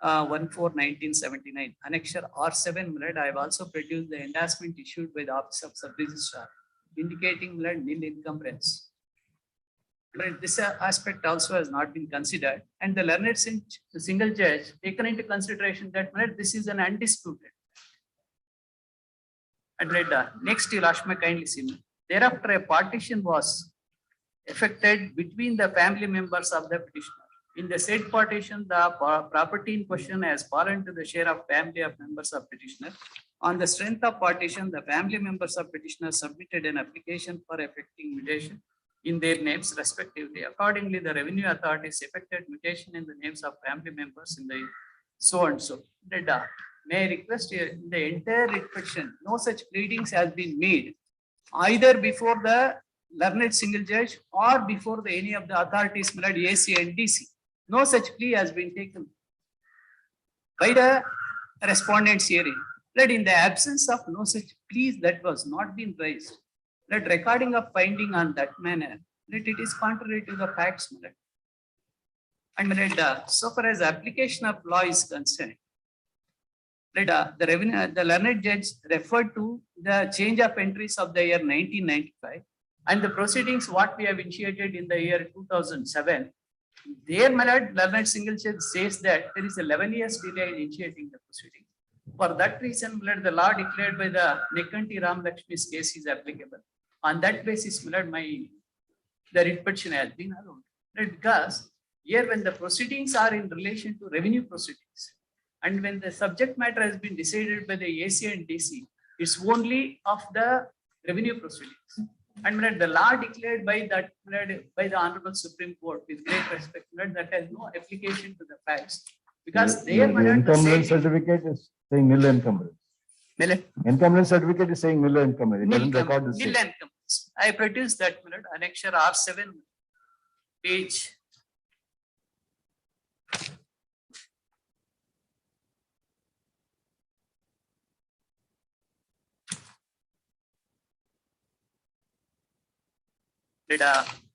1/4/1979. Annexure R7, I have also produced the endorsement issued by the Office of Sub-Registrar, indicating nil encumbrance. This aspect also has not been considered, and the learned single judge taken into consideration that this is an undisputed. And next, you Lashma kindly see me. Thereafter, a partition was effected between the family members of the petitioner. In the said partition, the property in question has fallen to the share of family of members of petitioner. On the strength of partition, the family members of petitioner submitted an application for effecting mutation in their names respectively. Accordingly, the revenue authorities effected mutation in the names of family members in the so and so. May I request in the entire writ petition, no such pleadings has been made either before the learned single judge or before the any of the authorities, like AC and DC. No such plea has been taken by the respondents hearing. That in the absence of no such pleas that was not been raised, that recording of finding on that manner, that it is contrary to the facts. And so far as application of law is concerned, the learned judge referred to the change of entries of the year 1995 and the proceedings what we have initiated in the year 2007. There, my lord, learned single judge says that there is 11 years delay in initiating the proceeding. For that reason, my lord, the law declared by the Nekanti Ram Lakshmi's case is applicable. On that basis, my lord, the writ petition has been allowed. Because here, when the proceedings are in relation to revenue proceedings, and when the subject matter has been decided by the AC and DC, it's only of the revenue proceedings. And the law declared by that by the Honorable Supreme Court with great respect, that has no application to the facts. Because they the encumbrance certificate is saying nil encumbrance. Encumbrance certificate is saying nil encumbrance. It doesn't record the same. Nil encumbrance. I produced that annexure R7 page.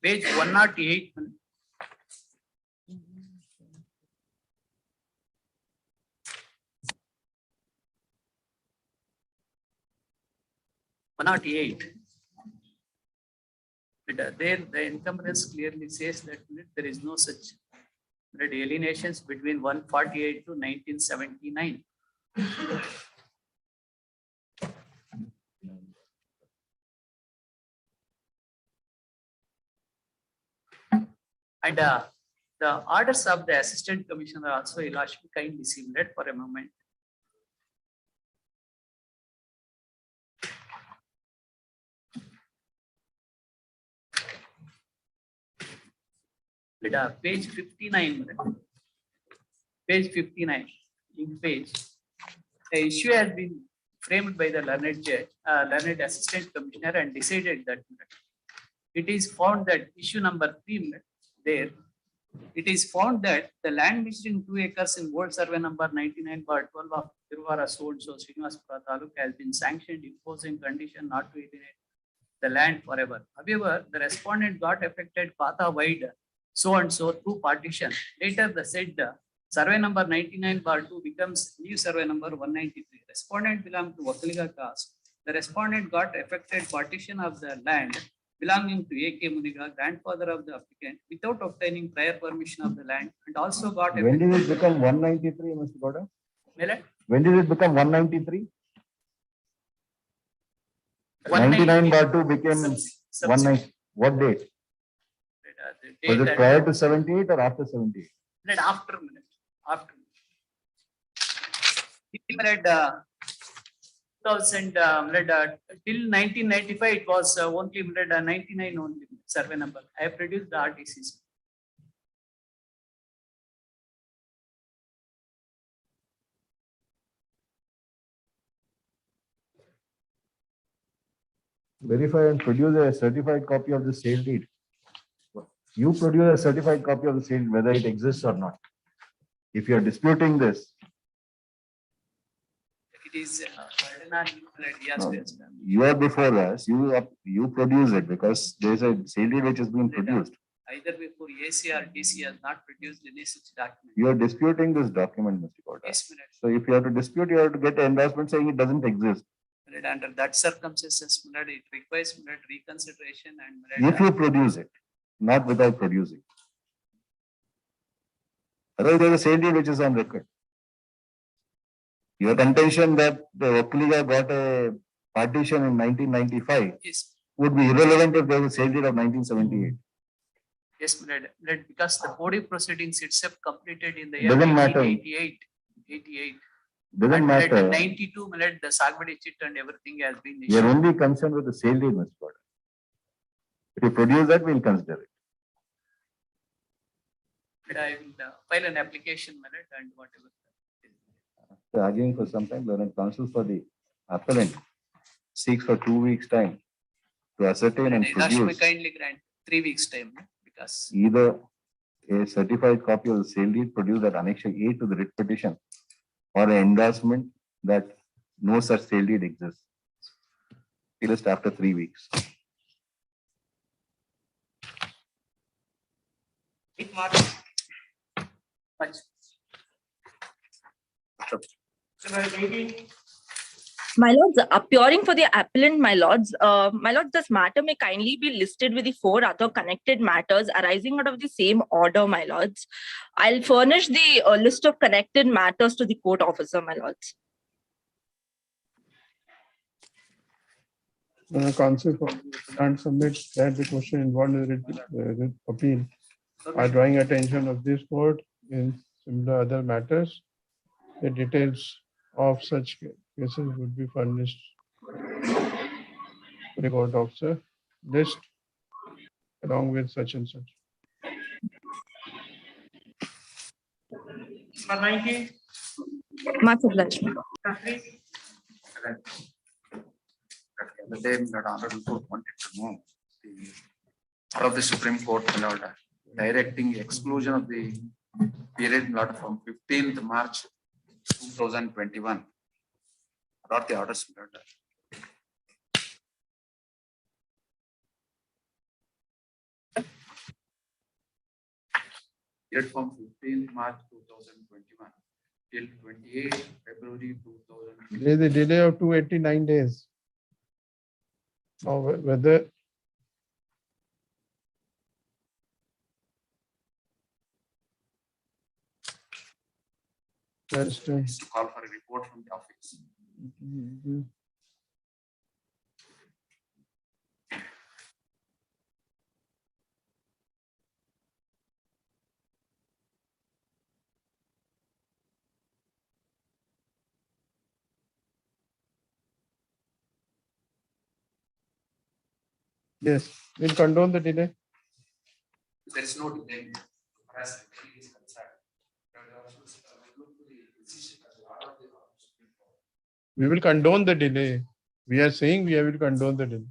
Page 108. There the encumbrance clearly says that there is no such alienations between 148 to 1979. And the orders of the assistant commissioner also, Your Lordship, kindly simulate for a moment. Page 59. Page 59. In page, the issue has been framed by the learned judge, learned assistant commissioner, and decided that it is found that issue number 3 there. It is found that the land measuring 2 acres in Old Survey number 99/12 of Tiruvara so Srinivasapura Taluk has been sanctioned, imposing condition not to alienate the land forever. However, the respondent got affected Patha wide so and so through partition. Later, the said survey number 99/2 becomes new survey number 193. Respondent belonged to Vakaliga caste. The respondent got affected partition of the land belonging to A.K. Muniga, grandfather of the applicant, without obtaining prior permission of the land, and also got When did it become 193, Mr. Gowda? Well, when did it become 193? 99/2 became 190. What date? Was it prior to 78 or after 78? After. Till 1995, it was only 99 only survey number. I have produced the RTCs. Verify and produce a certified copy of the sale deed. You produce a certified copy of the sale deed, whether it exists or not. If you are disputing this, it is you are before us. You produce it because there is a sale deed which has been produced. Either before AC or DC has not produced any such document. You are disputing this document, Mr. Gowda. Yes, so if you have to dispute, you have to get an endorsement saying it doesn't exist. Under that circumstances, it requires reconsideration and if you produce it, not without producing. Otherwise, there is a sale deed which is on record. Your contention that the Vakaliga got a partition in 1995 would be irrelevant if there was a sale deed of 1978. Yes, my lord, because the body proceedings itself completed in the year Doesn't matter. 1988. Doesn't And my lord, matter. in 92, my lord, the Sagbadi chit and everything has been We are issued. only concerned with the sale deed, Mr. Gowda. If you produce that, we'll consider it. But I will file an application, my lord, and whatever. After arguing for some time, learned counsel for the appellant seeks for 2 weeks' time to ascertain and Your lordship may produce kindly grant 3 weeks time, because either a certified copy of the sale deed produced at Annexure A to the writ petition or an endorsement that no such sale deed exists. Just after 3 weeks. much. My lords, appearing for the appellant, my lords, this matter may kindly be listed with the 4 other connected matters arising out of the same order, my lords. I'll furnish the list of connected matters to the court officer, my lords. Counsel for and submit that the question involved in the appeal are drawing attention of this court in similar other matters. The details of such cases would be furnished to the court officer list along with such and such. Much obliged. The day that Honorable Court wanted to know the order of the Supreme Court, my lord, directing exclusion of the period, my lord, from 15th March 2021. What the orders, my lord? Period from 15th March 2021 till 28th February 2021. There is a delay of 289 days. Now, whether that's To call for a report from the office. yes, we'll condone the delay. There is no delay. As he is concerned. We will condone the delay. We are saying we will condone the delay.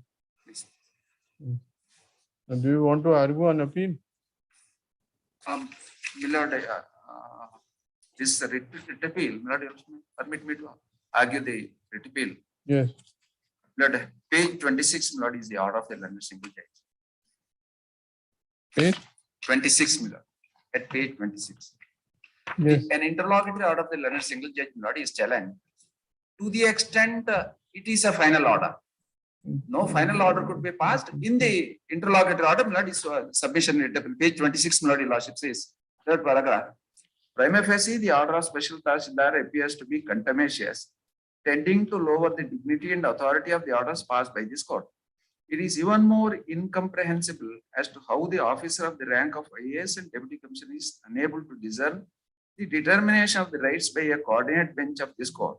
And do you want to argue on appeal? Milord, this writ appeal, Milord, permit me to argue the writ appeal. Yes. Milord, page 26, Milord, is the order of the learned single judge. Page 26, Milord, at page 26. Yes. An interlocutory order of the learned single judge, Milord, is challenged to the extent it is a final order. No final order could be passed. In the interlocutory order, Milord, is submission writ appeal. Page 26, Milord, your lordship says, third paragraph. Prima facie, the order of special Tahsildar appears to be contumacious, tending to lower the dignity and authority of the orders passed by this court. It is even more incomprehensible as to how the officer of the rank of IAS and Deputy Commissioner is unable to discern the determination of the rights by a coordinate bench of this court,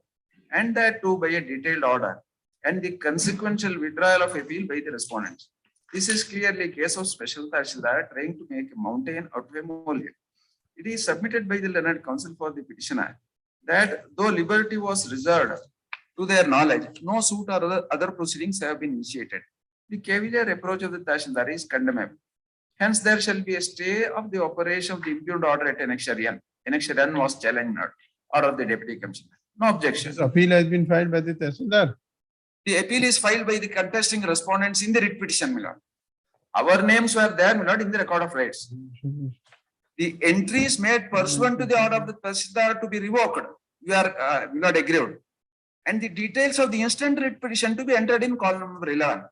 and that too by a detailed order, and the consequential withdrawal of appeal by the respondents. This is clearly a case of special Tahsildar trying to make a mountain out of a molehill. It is submitted by the learned counsel for the petitioner that though liberty was reserved to their knowledge, no suit or other proceedings have been initiated. The cavalier approach of the Tahsildar is condemnable. Hence, there shall be a stay of the operation of the impugned order at Annexure N. Annexure N was challenged, order of the Deputy Commissioner. No objection. This appeal has been filed by the Tahsildar. The appeal is filed by the contesting respondents in the writ petition, my lord. Our names were there, my lord, in the record of rights. The entries made pursuant to the order of the Tahsildar to be revoked. We are not aggrieved. And the details of the instant writ petition to be entered in column number 11.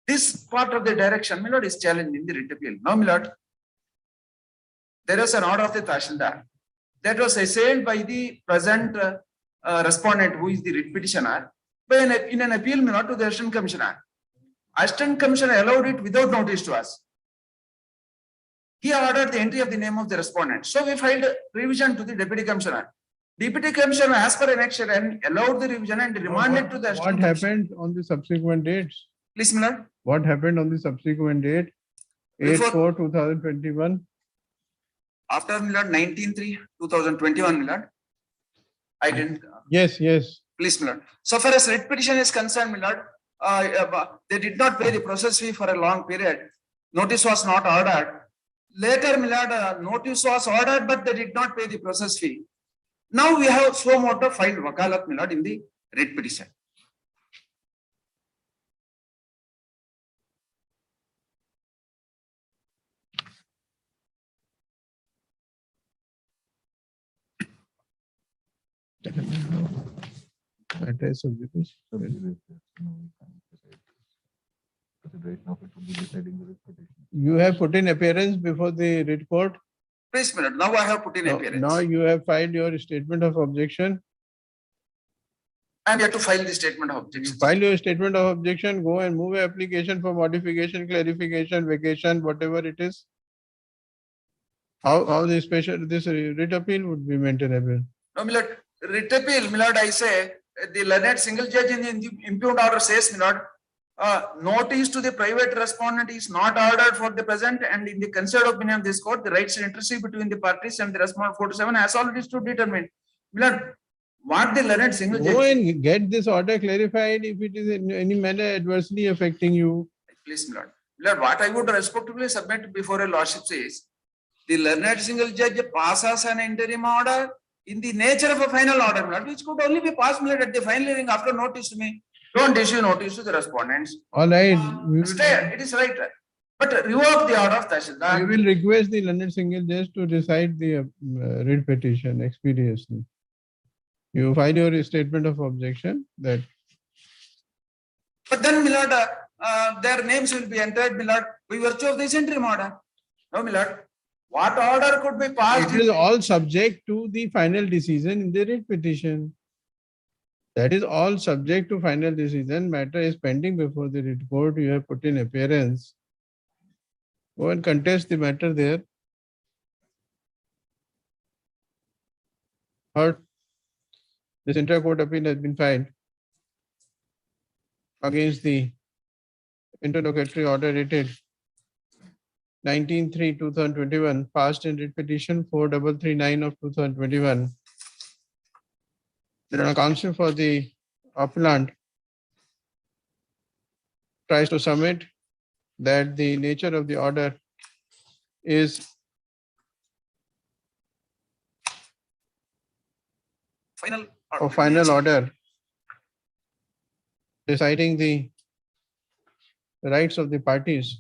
This part of the direction, my lord, is challenged in the writ appeal. Now, my lord, there is an order of the Tahsildar that was assailed by the present respondent, who is the writ petitioner, in an appeal, my lord, to the Assistant Commissioner. Assistant Commissioner allowed it without notice to us. he ordered the entry of the name of the respondent. So we filed a revision to the Deputy Commissioner. Deputy Commissioner, as per annexure, and allowed the revision and remanded to the What Assistant Commissioner. happened on the subsequent dates? Please, my lord. What happened on the subsequent date? Before- 8/4/2021. After my lord 19/3/2021, my lord. I didn't. Yes, yes. Please, my lord. So far as writ petition is concerned, my lord, they did not pay the process fee for a long period. Notice was not ordered. Later, my lord, notice was ordered, but they did not pay the process fee. Now we have suo motu filed wakalat, my lord, in the writ petition. Address of the case. You have put in appearance before the writ court. Please, my lord. Now I have put in appearance. Now you have filed your statement of objection. I am yet to file the statement of objection. File your statement of objection, go and move an application for modification, clarification, vacation, whatever it is. How this writ appeal would be maintainable? No, my lord, writ appeal, my lord, I say, the learned single judge in the impugned order says, my lord, notice to the private respondent is not ordered for the present, and in the considered opinion of this court, the rights and interests between the parties and the respondent 47 has already stood determined. My lord, what the learned single Go judge. and get this order clarified if it is in any manner adversely affecting you. Please, my lord. My lord, what I would respectfully submit before a lordship says, the learned single judge passes an interim order in the nature of a final order, my lord, which could only be passed, my lord, at the final hearing after notice to me. Don't issue notice to the respondents. All right. Stay, it is right. But revoke the order of Tahsildar. We will request the learned single judge to decide the writ petition expeditiously. You file your statement of objection that. But then, my lord, their names will be entered, my lord, by virtue of this interim order. No, my lord. What order could be passed? It is all subject to the final decision in the writ petition. That is all subject to final decision. Matter is pending before the writ court. You have put in appearance. Go and contest the matter there. Or this inter-court appeal has been filed against the interlocutory order dated 19/3/2021, passed in writ petition 4339 of 2021. The counsel for the appellant tries to submit that the nature of the order is final order deciding the rights of the parties,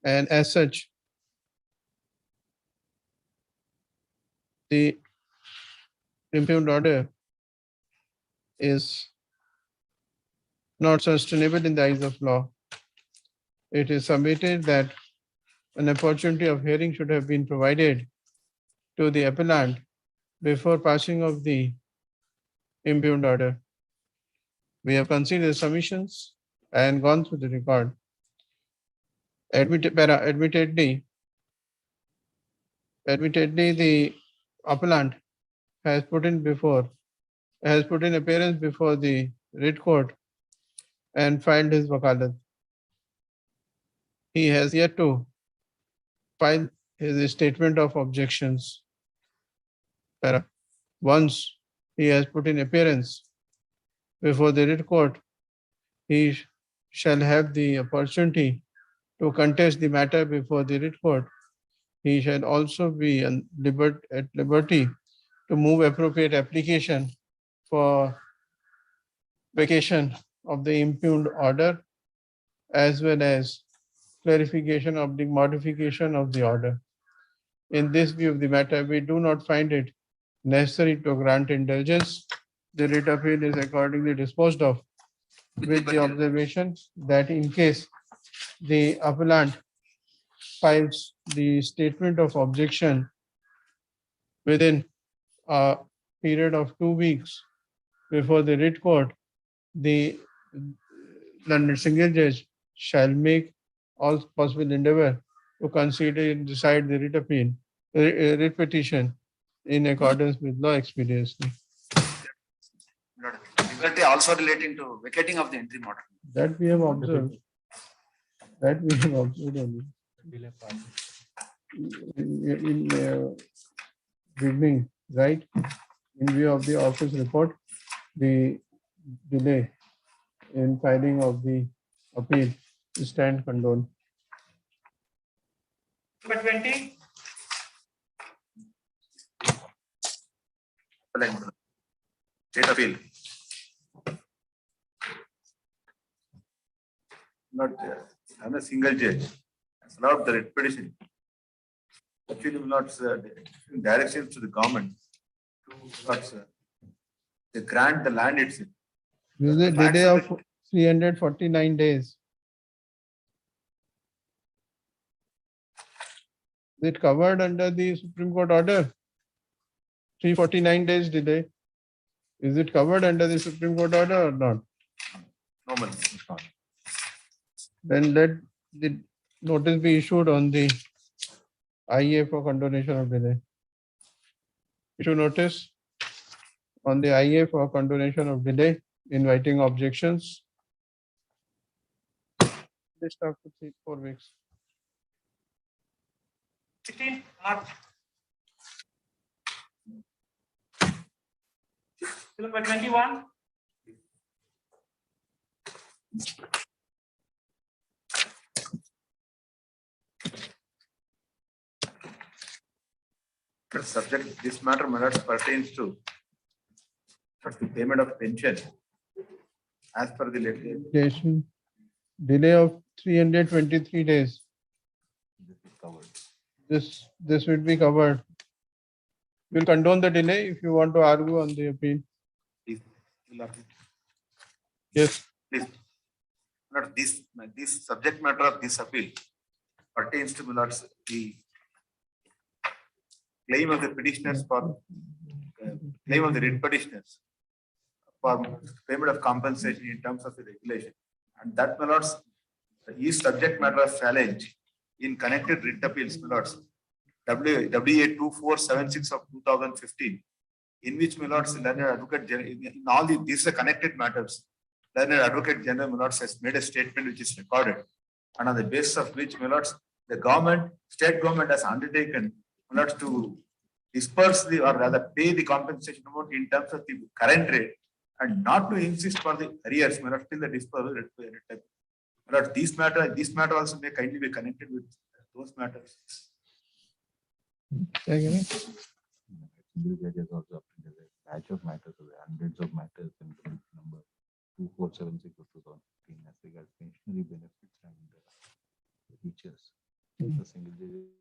and as such the impugned order is not sustainable in the eyes of law. It is submitted that an opportunity of hearing should have been provided to the appellant before passing of the impugned order. We have considered the submissions and gone through the record. Admittedly, the appellant has put in appearance before the writ court and filed his wakalat. He has yet to file his statement of objections. Once he has put in appearance before the writ court, he shall have the opportunity to contest the matter before the writ court. He shall also be at liberty to move appropriate application for vacation of the impugned order, as well as clarification of the modification of the order. In this view of the matter, we do not find it necessary to grant indulgence. The writ appeal is accordingly disposed of, with the observation that in case the appellant files the statement of objection within a period of 2 weeks before the writ court, the learned single judge shall make all possible endeavor to consider and decide the writ appeal, writ petition in accordance with law expeditiously. Liberty also relating to vacating of the interim order. That we have observed. That we have observed only. In beginning, right? In view of the office report, the delay in filing of the appeal stand condoned. Number 20. State appeal. Not, I'm a single judge. It's allowed the writ petition. Actually, not directions to the government to not, they grant the land itself. There is a delay of 349 days. Is it covered under the Supreme Court order? 349 days delay. Is it covered under the Supreme Court order or not? Normal, it's not. Then let the notice be issued on the IA for condonation of delay. Issue notice on the IA for condonation of delay, inviting objections. List after 4 weeks. 16 March. Number 21. Subject, this matter pertains to the payment of pension as per the legislation. Delay of 323 days. This will be covered. We'll condone the delay if you want to argue on the appeal. Please. Yes. Please. Not this subject matter of this appeal pertains to the claim of the petitioners for claim of the writ petitioners for payment of compensation in terms of the regulation, and that is subject matter of challenge in connected writ appeals, WA 2476 of 2015, in which learned advocate general, in all these are connected matters, learned advocate general has made a statement which is recorded, and on the basis of which the government, state government has undertaken to disperse the or rather pay the compensation amount in terms of the current rate and not to insist for the arrears till the dispersal. This matter also may kindly be connected with those matters. The judge has also obtained a batch of matters, hundreds of matters in number 2476 of 2015 as regards pensionary benefits and teachers. The single judge.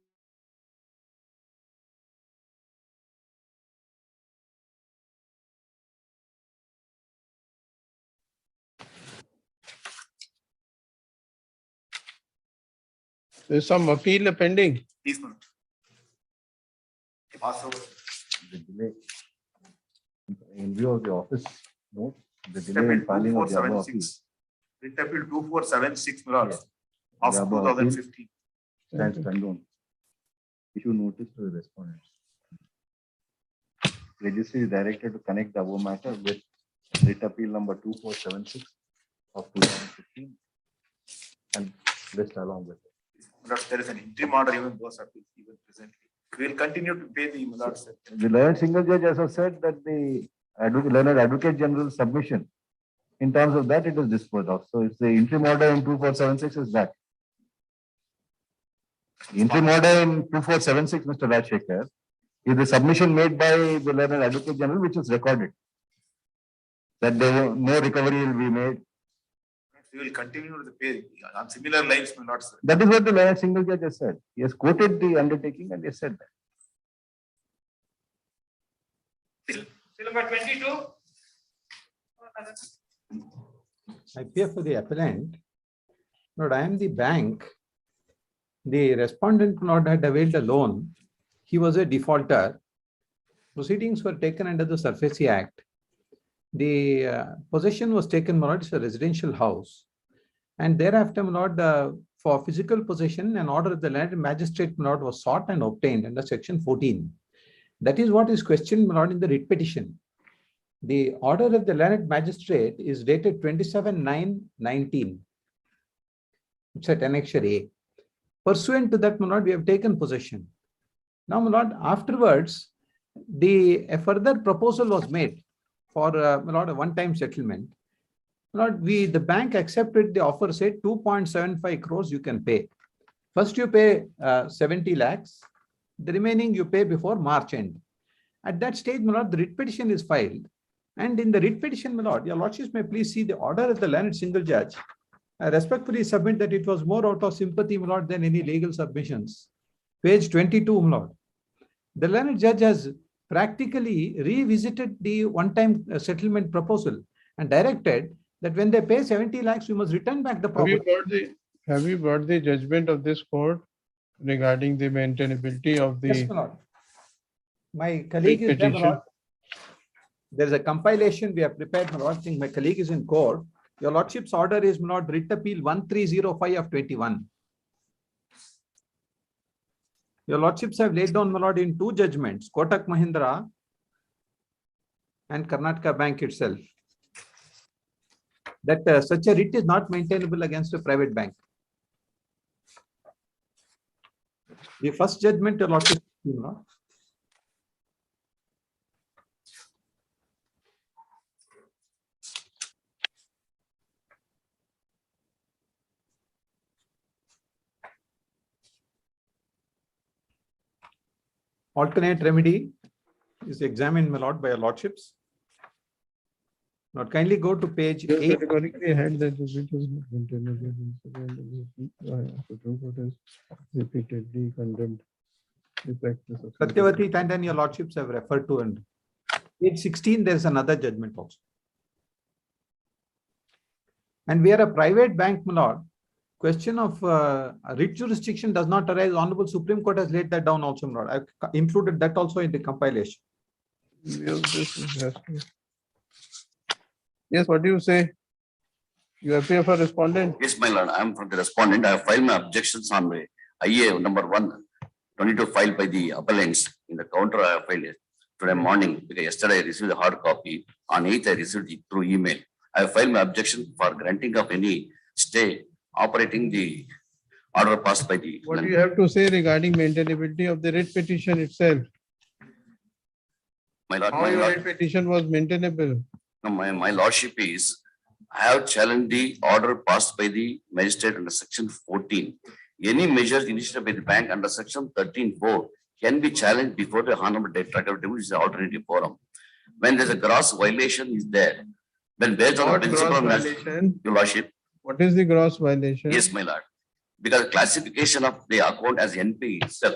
There's some appeal pending. Please, the delay in view of the office note, the delay in filing of the above appeal. Writ appeal 2476 of 2015 stands condoned. Issue notice to the respondents. Registry is directed to connect the above matter with writ appeal number 2476 of 2015 and list along with it. There is an interim order even those appeals even presently. We will continue to pay the The learned single judge also said that the learned advocate general submission, in terms of that, it is disposed of. So it's the interim order in 2476 is that. The interim order in 2476, Mr. Rajshekhar, is the submission made by the learned advocate general, which is recorded. That there no recovery will be made. We will continue to pay on similar lines. That is what the learned single judge has said. He has quoted the undertaking and he has said that. Number 22. I appear for the appellant. Lord, I am the bank. The respondent not had availed a loan. He was a defaulter. Proceedings were taken under the SURFACE Act. The possession was taken, my lord, it's a residential house. And thereafter, my lord, for physical possession, an order of the land magistrate, my lord, was sought and obtained under section 14. That is what is questioned, my lord, in the writ petition. The order of the learned magistrate is dated 27/9/19. It's at annexure A. Pursuant to that, my lord, we have taken possession. Now, my lord, afterwards, a further proposal was made for my lord, a one-time settlement. My lord, the bank accepted the offer, said 2.75 crores you can pay. First you pay 70 lakhs, the remaining you pay before March end. At that stage, my lord, the writ petition is filed. And in the writ petition, my lord, your lordships may please see the order of the learned single judge. I respectfully submit that it was more out of sympathy, my lord, than any legal submissions. Page 22, my lord. The learned judge has practically revisited the one-time settlement proposal and directed that when they pay 70 lakhs, we must return back the property. Have you brought the judgment of this court regarding the maintainability of the? Yes, my lord. My colleague is there, my lord. There is a compilation we have prepared, my lord. I think my colleague is in court. Your lordship's order is, my lord, writ appeal 1305 of 21. Your lordships have laid down, my lord, in two judgments, Kotak Mahindra and Karnataka Bank itself, that such a writ is not maintainable against a private bank. The first judgment, your lordship, my lord. Alternate remedy is examined, my lord, by your lordships. Now kindly go to page 8. Categorically had that the writ was not maintainable. Supreme Court has repeatedly condemned the practice of Satyavati and your lordships have referred to, and page 16 there is another judgment also. And we are a private bank, my lord. Question of writ jurisdiction does not arise. Honorable Supreme Court has laid that down also, my lord. I've included that also in the compilation. Yes, what do you say? You appear for respondent? Yes, my lord, I am from the respondent. I have filed my objections on the IA number 122 filed by the appellants. In the counter, I have filed it today morning, because yesterday I received a hard copy. On 8th, I received it through email. I have filed my objection for granting of any stay operating the order passed by the. What do you have to say regarding maintainability of the writ petition itself? My lord, How your writ petition was maintainable? No, my lordship is, I have challenged the order passed by the magistrate under section 14. Any measures initiated by the bank under section 13(4) can be challenged before the honorable director, which is the alternative forum. When there's a gross violation is there, then based on the principle of violation, your lordship. What is the gross violation? Yes, my lord. Because classification of the account as NP itself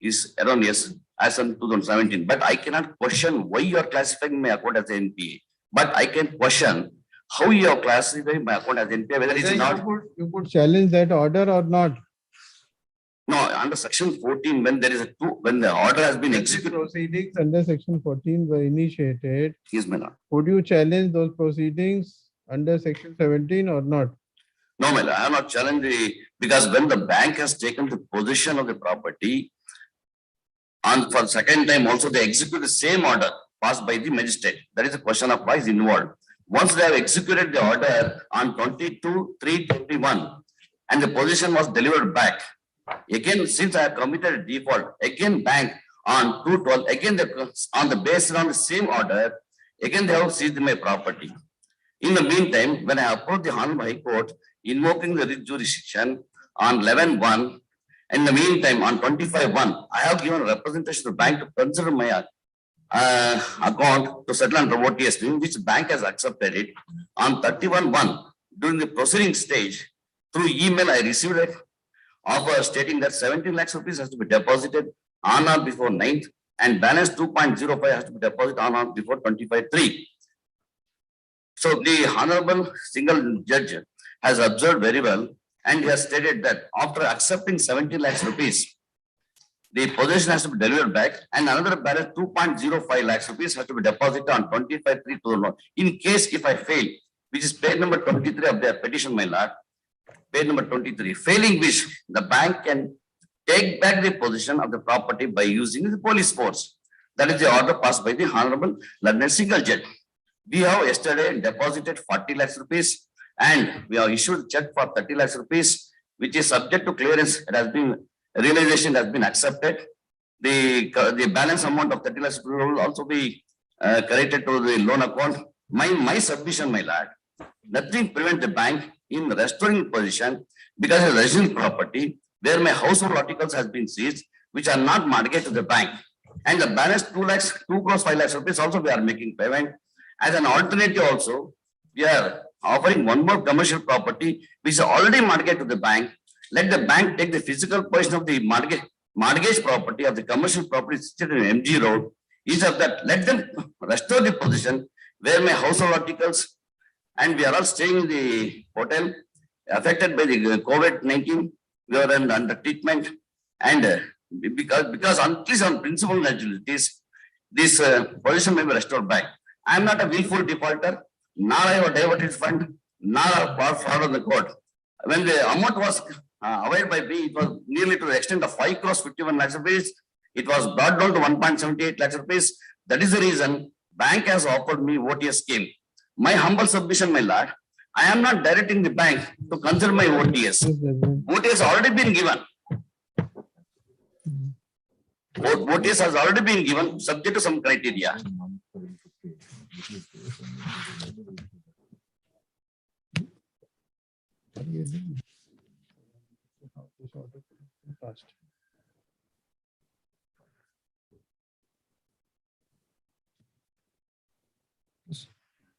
is erroneous as in 2017. But I cannot question why you are classifying my account as NPA. But I can question how you have classified my account as NPA, whether it is not. You could challenge that order or not. No, under section 14, when there is when the order has been executed. Proceedings under section 14 were initiated. Yes, my lord. Would you challenge those proceedings under section 17 or not? No, my lord, I have not challenged because when the bank has taken the possession of the property, and for the second time also they execute the same order passed by the magistrate. That is a question of why is involved. Once they have executed the order on 22/3/21 and the possession was delivered back, again, since I have committed a default, again bank on 2/12, again on the basis on the same order, again they have seized my property. In the meantime, when I approached the Honorable High Court invoking the writ jurisdiction on 11/1, in the meantime on 25/1, I have given representation to the bank to consider my account to settle under OTS, which the bank has accepted it. On 31/1, during the proceeding stage, through email, I received an offer stating that 17 lakhs rupees has to be deposited on or before 9th and balance 2.05 has to be deposited on or before 25/3. So the Honorable single judge has observed very well and he has stated that after accepting 17 lakhs rupees, the possession has to be delivered back and another balance 2.05 lakhs rupees has to be deposited on 25/3 to the loan. In case if I fail, which is page number 23 of their petition, my lord, page number 23, failing which the bank can take back the possession of the property by using the police force. That is the order passed by the Honorable Learned Single Judge. We have yesterday deposited 40 lakhs rupees and we have issued check for 30 lakhs rupees, which is subject to clearance. It has been, realization has been accepted. The balance amount of 30 lakhs will also be credited to the loan account. My submission, my lord, nothing prevent the bank in restoring position because of residential property where my household articles has been seized, which are not mortgaged to the bank. And the balance 2 lakhs, 2 crores 5 lakhs rupees also we are making payment. As an alternative also, we are offering one more commercial property which is already mortgaged to the bank. Let the bank take the physical possession of the mortgage property of the commercial property situated in MG Road. Instead of that, let them restore the position where my household articles, and we are all staying in the hotel affected by the COVID-19. We are under treatment, and because at least on principal liabilities, this position may be restored back. I am not a willful defaulter, nor I have diverted fund, nor a fraud on the court. When the amount was availed by me, it was nearly to the extent of 5 crores 51 lakhs rupees. It was brought down to 1.78 lakhs rupees. That is the reason bank has offered me OTS scheme. My humble submission, my lord, I am not directing the bank to consider my OTS. OTS already been given. OTS has already been given subject to some criteria.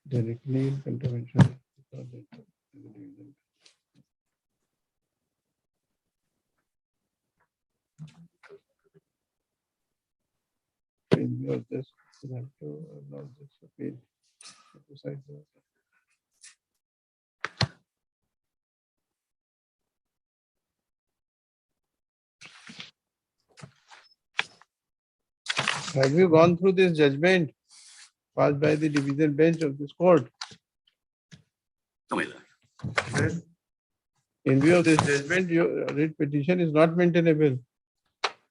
Directly in intervention. In view of this, we have to allow this appeal. Have you gone through this judgment passed by the division bench of this court? No, my lord. In view of this judgment, your writ petition is not maintainable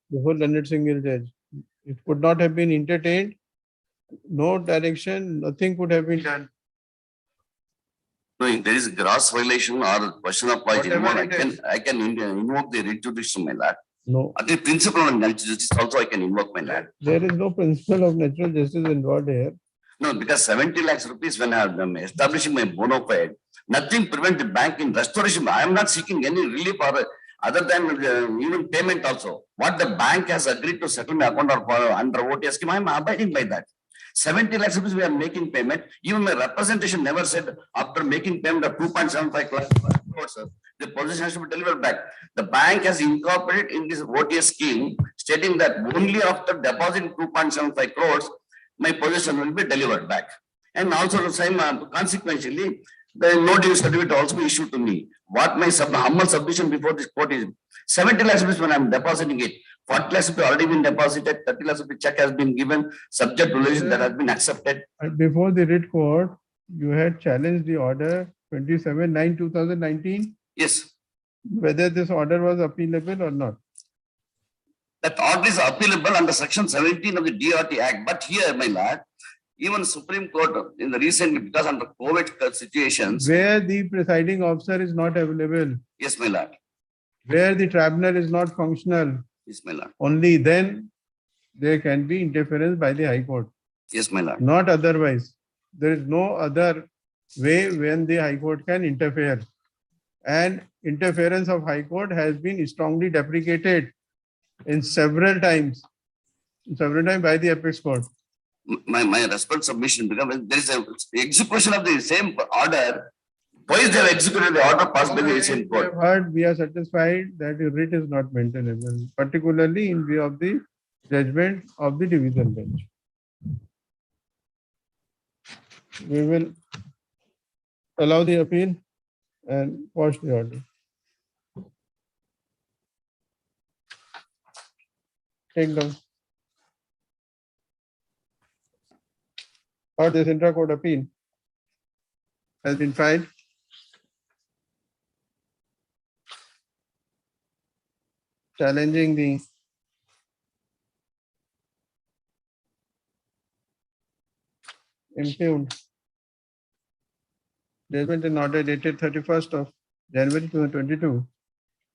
before learned single judge. It could not have been entertained. No direction, nothing could have been done. No, if there is gross violation or question of law, Whatever I can invoke the writ judicial, my lord. No, At the principle of natural justice also I can invoke, my lord. there is no principle of natural justice involved here. No, because 70 lakhs rupees when I am establishing my bona fide, nothing prevent the bank in restoration. I am not seeking any relief or other than even payment also. What the bank has agreed to settle my account or under OTS scheme, I am abiding by that. 70 lakhs rupees we are making payment. Even my representation never said after making payment of 2.75 crores, the position has to be delivered back. The bank has incorporated in this OTS scheme stating that only after depositing 2.75 crores, my position will be delivered back. And also the same consequentially, the no due certificate also be issued to me. What my humble submission before this court is 70 lakhs rupees when I am depositing it. 40 lakhs rupees already been deposited, 30 lakhs rupees check has been given, subject to relation that has been accepted. Before the writ court, you had challenged the order 27/9/2019. Yes. Whether this order was appealable or not. That order is appealable under section 17 of the DRT Act. But here, my lord, even Supreme Court in the recently, because under COVID situations. Where the presiding officer is not available. Yes, my lord. Where the tribunal is not functional. Yes, my lord. Only then there can be interference by the High Court. Yes, my lord. Not otherwise. There is no other way when the High Court can interfere. And interference of High Court has been strongly deprecated in several times by the Apex Court. My response submission, because there is a execution of the same order. Why is they have executed the order passed by the same court? We are satisfied that the writ is not maintainable, particularly in view of the judgment of the division bench. We will allow the appeal and quash the order. Take down. Or this intra-court appeal has been filed. challenging the impugned judgment in order dated 31st of January 2022,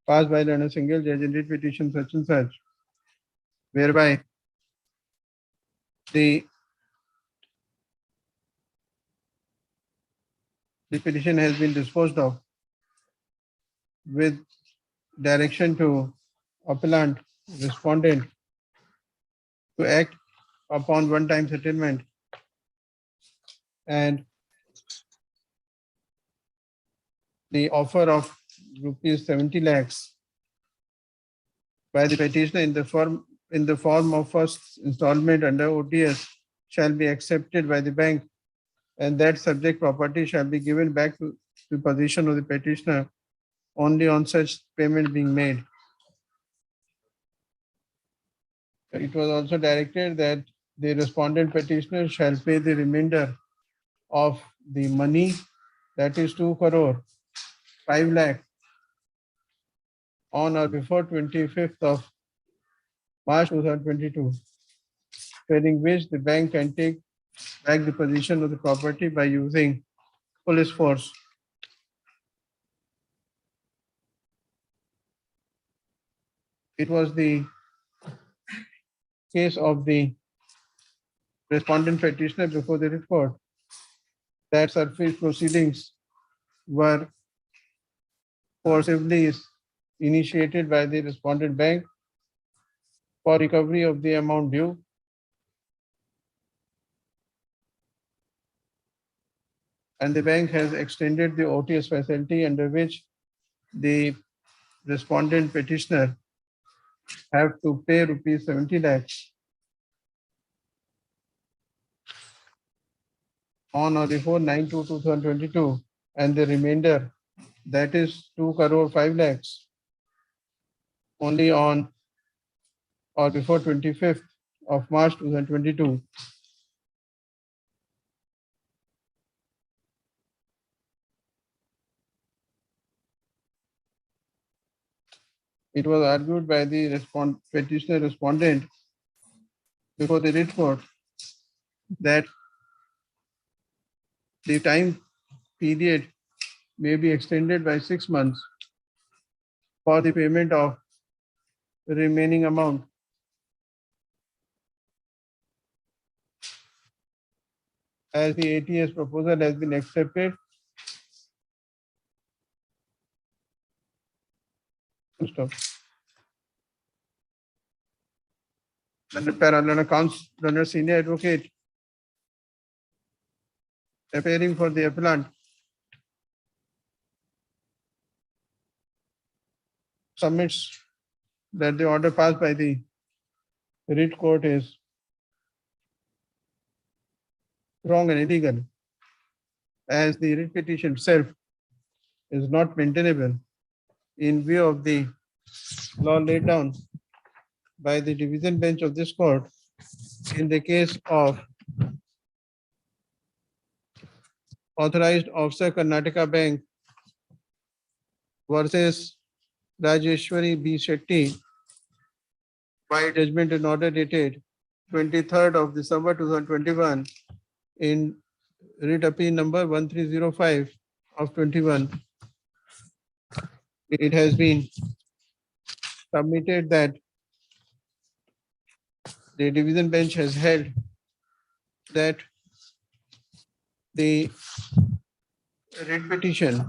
passed by a single judge in writ petition such and such, whereby the petition has been disposed of with direction to appellant respondent to act upon one-time settlement and the offer of rupees 70 lakhs by the petitioner in the form of first installment under OTS shall be accepted by the bank, and that subject property shall be given back to the possession of the petitioner only on such payment being made. It was also directed that the respondent petitioner shall pay the remainder of the money, that is 2 crore 5 lakh, on or before 25th of March 2022, failing which the bank can take back the possession of the property by using police force. It was the case of the respondent petitioner before the court that surface proceedings were forcibly initiated by the respondent bank for recovery of the amount due, and the bank has extended the OTS facility under which the respondent petitioner have to pay rupees 70 lakhs on or before 9/2/2022, and the remainder, that is 2 crore 5 lakhs, only on or before 25th of March 2022. It was argued by the petitioner respondent before the writ court that the time period may be extended by 6 months for the payment of the remaining amount. As the ATS proposal has been accepted, stop. Learned senior advocate appearing for the appellant submits that the order passed by the writ court is wrong and illegal, as the writ petition itself is not maintainable in view of the law laid down by the division bench of this court in the case of authorized officer Karnataka Bank versus Rajeshwari B. Shetty by judgment in order dated 23rd of December 2021 in writ appeal number 1305 of 21. It has been submitted that the division bench has held that the writ petition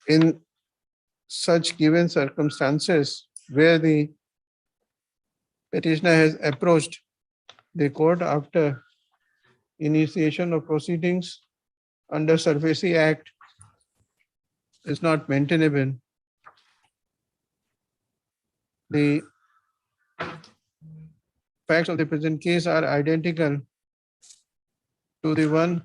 in such given circumstances where the petitioner has approached the court after initiation of proceedings under SARFAESI Act is not maintainable. The facts of the present case are identical to the one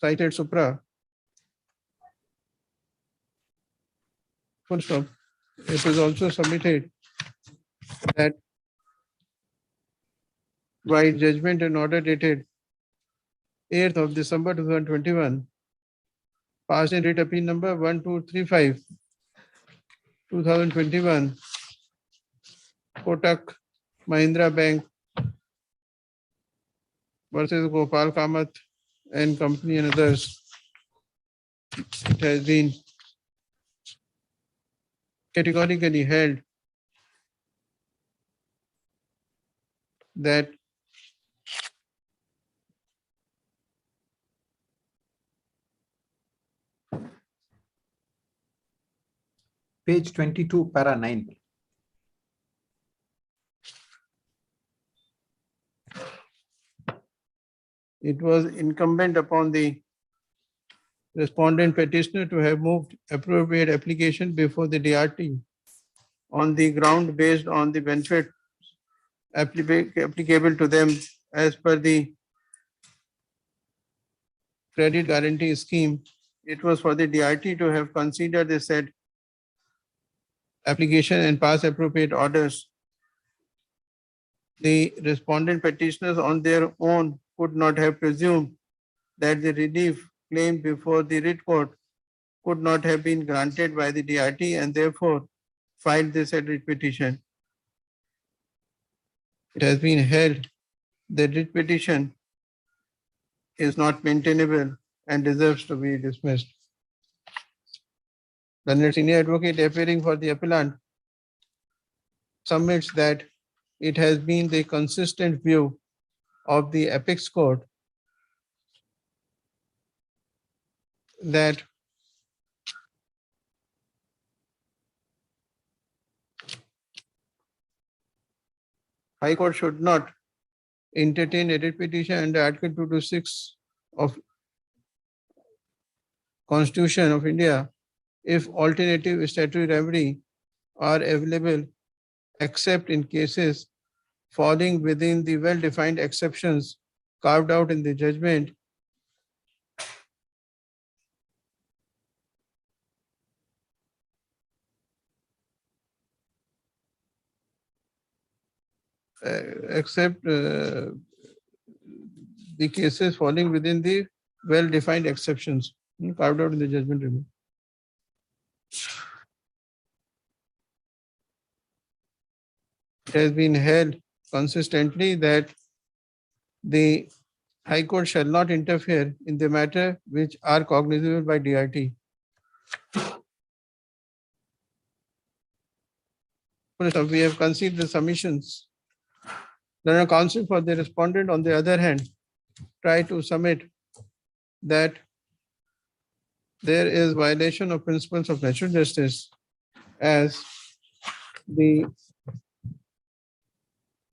cited supra. Full stop. It is also submitted that by judgment and order dated 8th of December 2021, passed in writ appeal number 1235, 2021, Kotak Mahindra Bank versus Gopal Kamath and company and others. It has been categorically held that Page 22, para 9. it was incumbent upon the respondent petitioner to have moved appropriate application before the DRT on the ground based on the benefit applicable to them as per the credit guarantee scheme. It was for the DRT to have considered the said application and pass appropriate orders. The respondent petitioners on their own could not have presumed that the relief claimed before the writ court could not have been granted by the DRT and therefore filed this said writ petition. It has been held that writ petition is not maintainable and deserves to be dismissed. The senior advocate appearing for the appellant submits that it has been the consistent view of the apex court that High Court should not entertain a writ petition under Article 226 of Constitution of India if alternative statutory remedy are available except in cases falling within the well-defined exceptions carved out in the judgment except the cases falling within the well-defined exceptions carved out in the judgment review. It has been held consistently that the High Court shall not interfere in the matter which are cognizable by DRT. First off, we have considered the submissions. The counsel for the respondent, on the other hand, try to submit that there is violation of principles of natural justice as the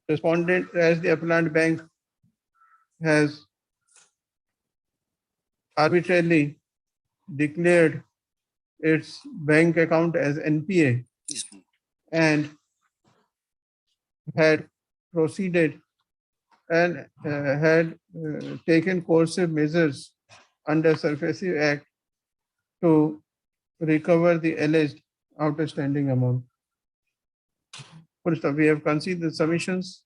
respondent, as the appellant bank has arbitrarily declared its bank account as NPA and had proceeded and had taken coercive measures under Surface Act to recover the alleged outstanding amount. First off, we have considered the submissions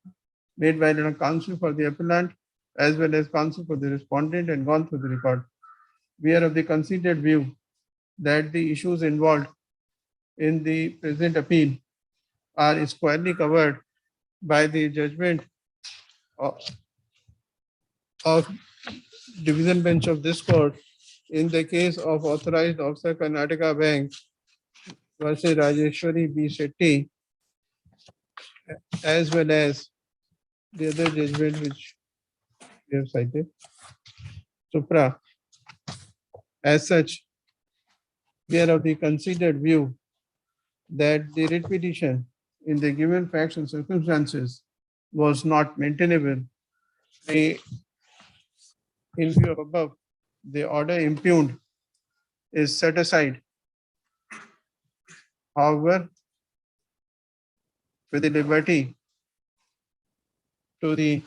made by the counsel for the appellant as well as counsel for the respondent and gone through the record. We are of the considered view that the issues involved in the present appeal are squarely covered by the judgment of division bench of this court in the case of authorized officer Karnataka Bank versus Rajeshwari B. Shetty, as well as the other judgment which we have cited, Supra. As such, we are of the considered view that the writ petition in the given facts and circumstances was not maintainable. In view of above, the order impugned is set aside. However, with the liberty to the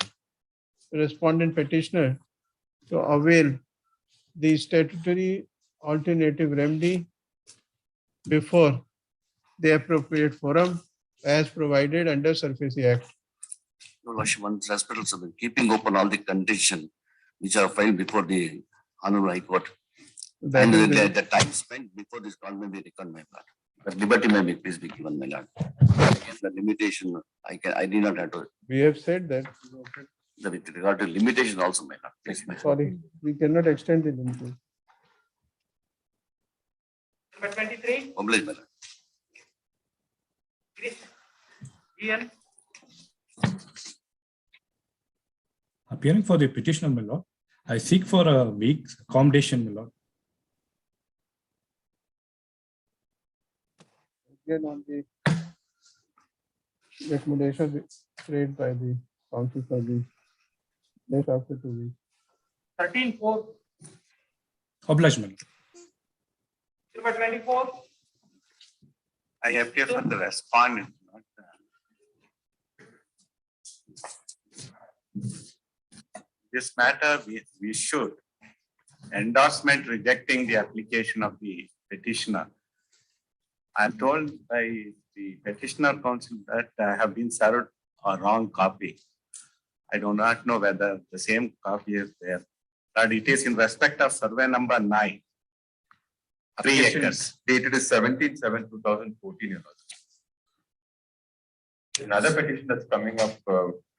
respondent petitioner to avail the statutory alternative remedy before the appropriate forum as provided under SURFACE Act. Your Lordship, one respectful subject, keeping open all the conditions which are filed before the Honorable High Court. That And is the time spent before this call may be reckoned, my lord. But liberty may be please be given, my lord. The limitation, I did not have to, We have said that. with regard to limitation also, my lord. Please, my lord. Sorry, we cannot extend the limit. Number 23. Oblige, my lord. Ian. Appearing for the petitioner, my lord, I seek for a week's accommodation, my lord. Again on the recommendation made by the council for the next after 2 weeks. 13-4. Oblige, my lord. Number 24. I appear for the respondent. Not this matter, we should endorsement rejecting the application of the petitioner. I'm told by the petitioner counsel that I have been served a wrong copy. I do not know whether the same copy is there. But it is in respect of survey number 9. 3 acres. Dated is 17/7/2014. Another petition that's coming up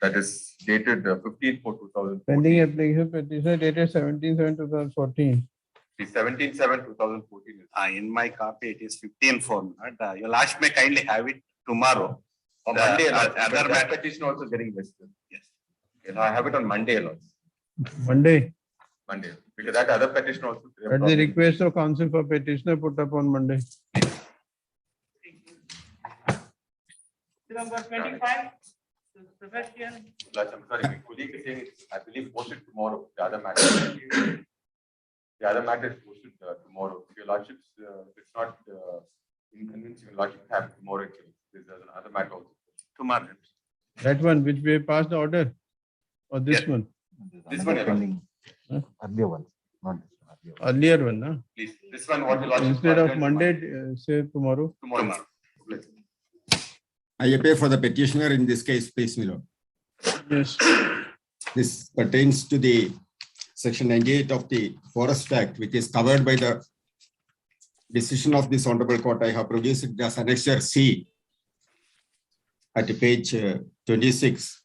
that is dated 15/4/2014. Pending application petitioner dated 17/7/2014. 17/7/2014. In my copy, it is 15/4. Your last may kindly have it tomorrow. On The Monday, other that matter- petition also getting listed. Yes. I have it on Monday alone. Monday, Monday, because that other petition also. at the request of council for petitioner put up on Monday. Number 25. Sebastian. I'm sorry, my colleague is saying it's, I believe, posted tomorrow, the other matter. The other matter is posted tomorrow. If your lordships, if it's not inconveniencing, your lordship have tomorrow. There's another matter also. Tomorrow. That one which we have passed the order, or this one? This one, Pending. Huh? Earlier one, not this one. Earlier one, no? Please, this one, what the lordship. Instead of Monday, say tomorrow. Tomorrow. I appear for the petitioner in this case, please, my lord. Yes. This pertains to the section 98 of the Forest Act, which is covered by the decision of this honorable court. I have produced it as annexure C at page 26.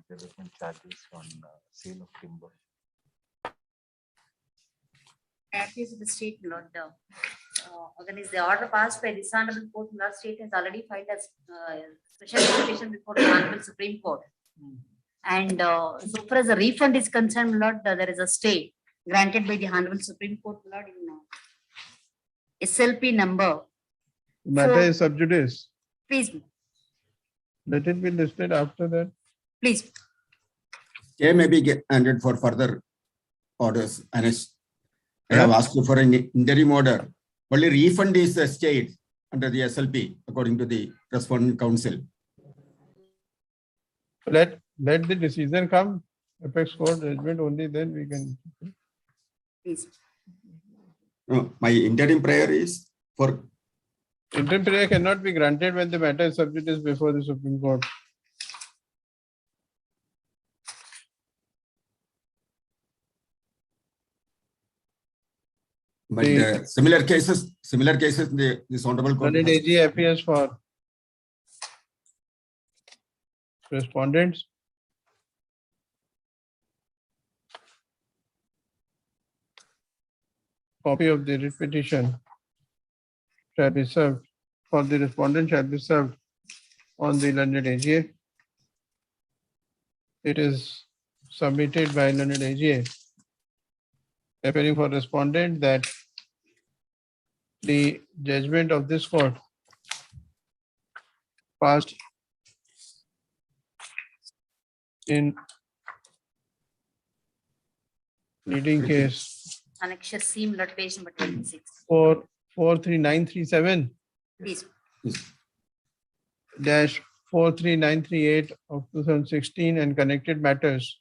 Development charges on sale of timber. Appears the state, Lord, organize the order passed by this honorable court, Lord, state has already filed a special petition before the honorable Supreme Court. And so far as the refund is concerned, Lord, there is a stay granted by the honorable Supreme Court, Lord, in SLP number. Matter is sub judice. Please, Let it be listed after that. please. Stay may be granted for further orders. I have asked you for an interim order. Only refund is stayed under the SLP according to the respondent council. Let the decision come, apex court judgment, only then we can. Please. No, my interim prayer is for. Interim prayer cannot be granted when the matter is sub judice before the Supreme Court. But similar cases, this honorable court. Learned AG appears for respondents. Copy of the writ petition shall be served for the respondent shall be served on the learned AGA. It is submitted by learned AGA, appearing for respondent that the judgment of this court passed in Leading case Annexure C, my lord, page number 26. 43937 Please. dash 43938 of 2016 and connected matters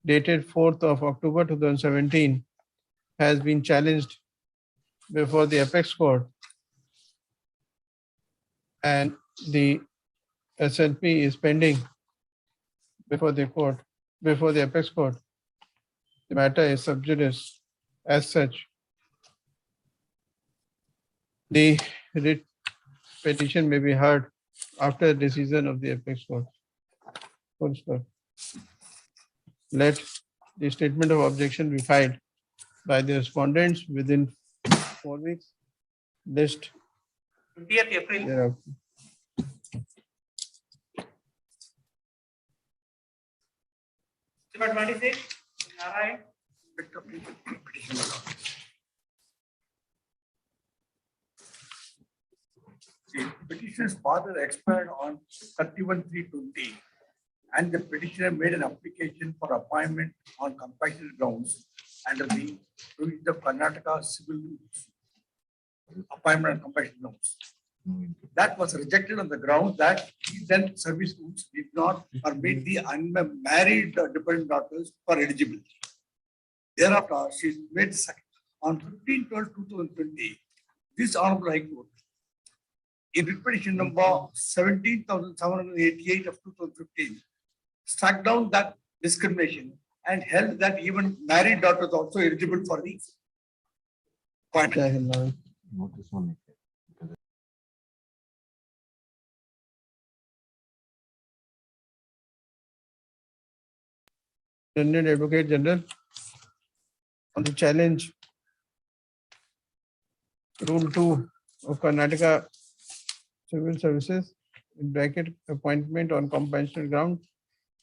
dated 4th of October 2017 has been challenged before the apex court, and the SLP is pending before the court, before the apex court. The matter is sub judice. As such, the writ petition may be heard after the decision of the apex court. Full stop. Let the statement of objection be filed by the respondents within 4 weeks. List 20th April. thereafter. Number 26. Narayan. The petitioner's father expired on 31/3/20, and the petitioner made an application for appointment on compassionate grounds under the provisions of Karnataka civil rules. Appointment on compassionate grounds. That was rejected on the ground that the then service rules did not permit the unmarried dependent daughters for eligibility. Thereafter, she made the second on 15/12/2020. This Honorable High Court, in writ petition number 17,788 of 2015, struck down that discrimination and held that even married daughters also eligible for the appointment. Learned Advocate General on the challenge Rule 2 of Karnataka Civil Services in bracket appointment on compassionate ground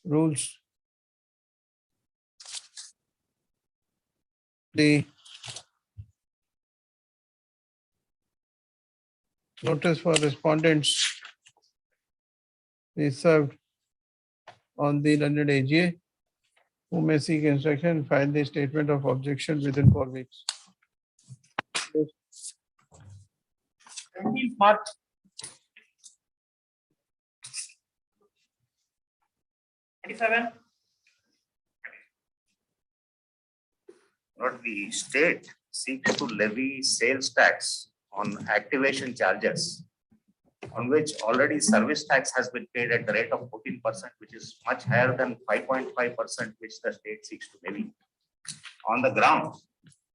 rules. The notice for respondents is served on the London AGA, who may seek instruction and file the statement of objection within 4 weeks. 17th March. Not the state seeks to levy sales tax on activation charges, on which already service tax has been paid at the rate of 14%, which is much higher than 5.5%, which the state seeks to levy. On the ground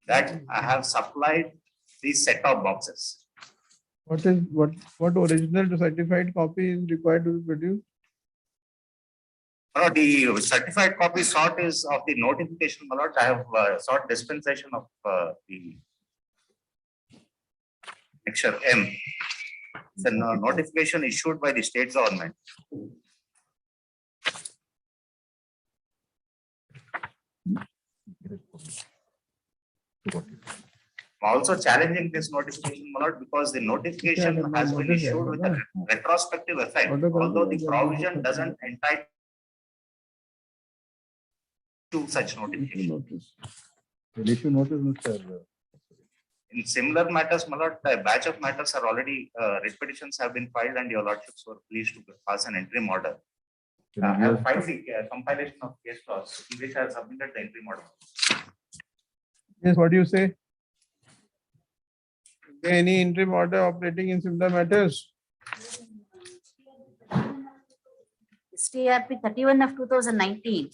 that I have supplied these set-top boxes. What original certified copy is required to be produced? No, the certified copy sought is of the notification, my lord. I have sought dispensation of the Annexure M. The notification issued by the state government. I'm also challenging this notification, my lord, because the notification has been issued with a retrospective effect, although the provision doesn't entitle to such notification. Issue notice, Mr. In similar matters, my lord, a batch of matters are already, writ petitions have been filed and your lordships were pleased to pass an interim order. I have filed the compilation of case laws, in which I have submitted the interim order. Yes, what do you say? Is there any interim order operating in similar matters? STRP 31 of 2019,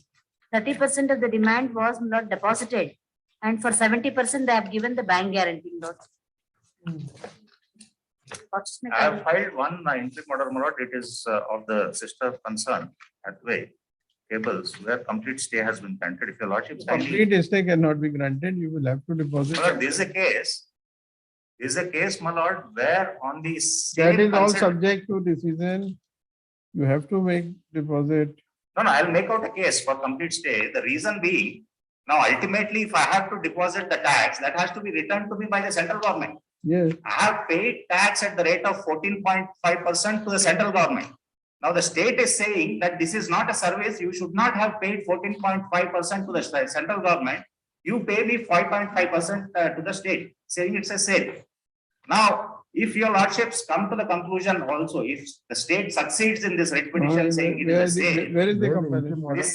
30% of the demand was not deposited, and for 70% they have given the bank guarantee. Lord. I have filed one interim order, my lord. It is of the sister concern at way cables where complete stay has been granted. If your lordship Complete stay cannot be granted. You will have to deposit. my lord, this is a case. This is a case, my lord, where on the That same is all consent- subject to decision. You have to make deposit. No, I'll make out a case for complete stay. The reason being, now ultimately, if I have to deposit the tax, that has to be returned to me by the central government. Yes. I have paid tax at the rate of 14.5% to the central government. Now the state is saying that this is not a service, you should not have paid 14.5% to the central government. you pay me 5.5% to the state, saying it's a sale. Now, if your lordships come to the conclusion also, if the state succeeds in this writ petition saying it is a sale. Where is the compilation? This,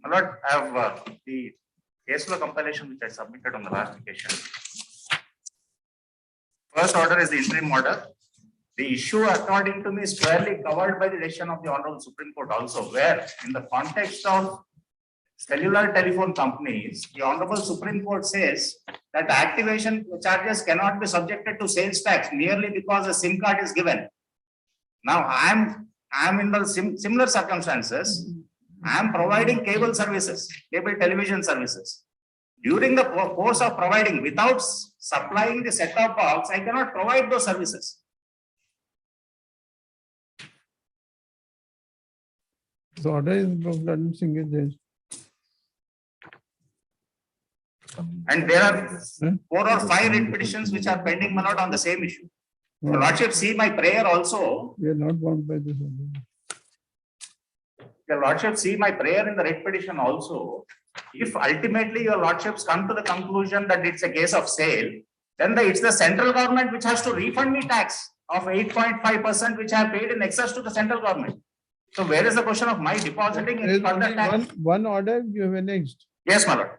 my lord, I have the case law compilation which I submitted on the last occasion. First order is the interim order. The issue, according to me, is fairly covered by the decision of the Honorable Supreme Court also, where in the context of cellular telephone companies, the Honorable Supreme Court says that activation charges cannot be subjected to sales tax merely because a SIM card is given. Now, I'm in the similar circumstances. I'm providing cable services, cable television services. During the course of providing, without supplying the set-top box, I cannot provide those services. The order is from single judge. And there are 4 or 5 writ petitions which are pending, my lord, on the same issue. Your lordship, see my prayer also. We are not bound by this order. Your lordship, see my prayer in the writ petition also. If ultimately your lordships come to the conclusion that it's a case of sale, then it's the central government which has to refund me tax of 8.5% which I have paid in excess to the central government. So where is the question of my depositing in further tax? One order you have annexed. Yes, my lord.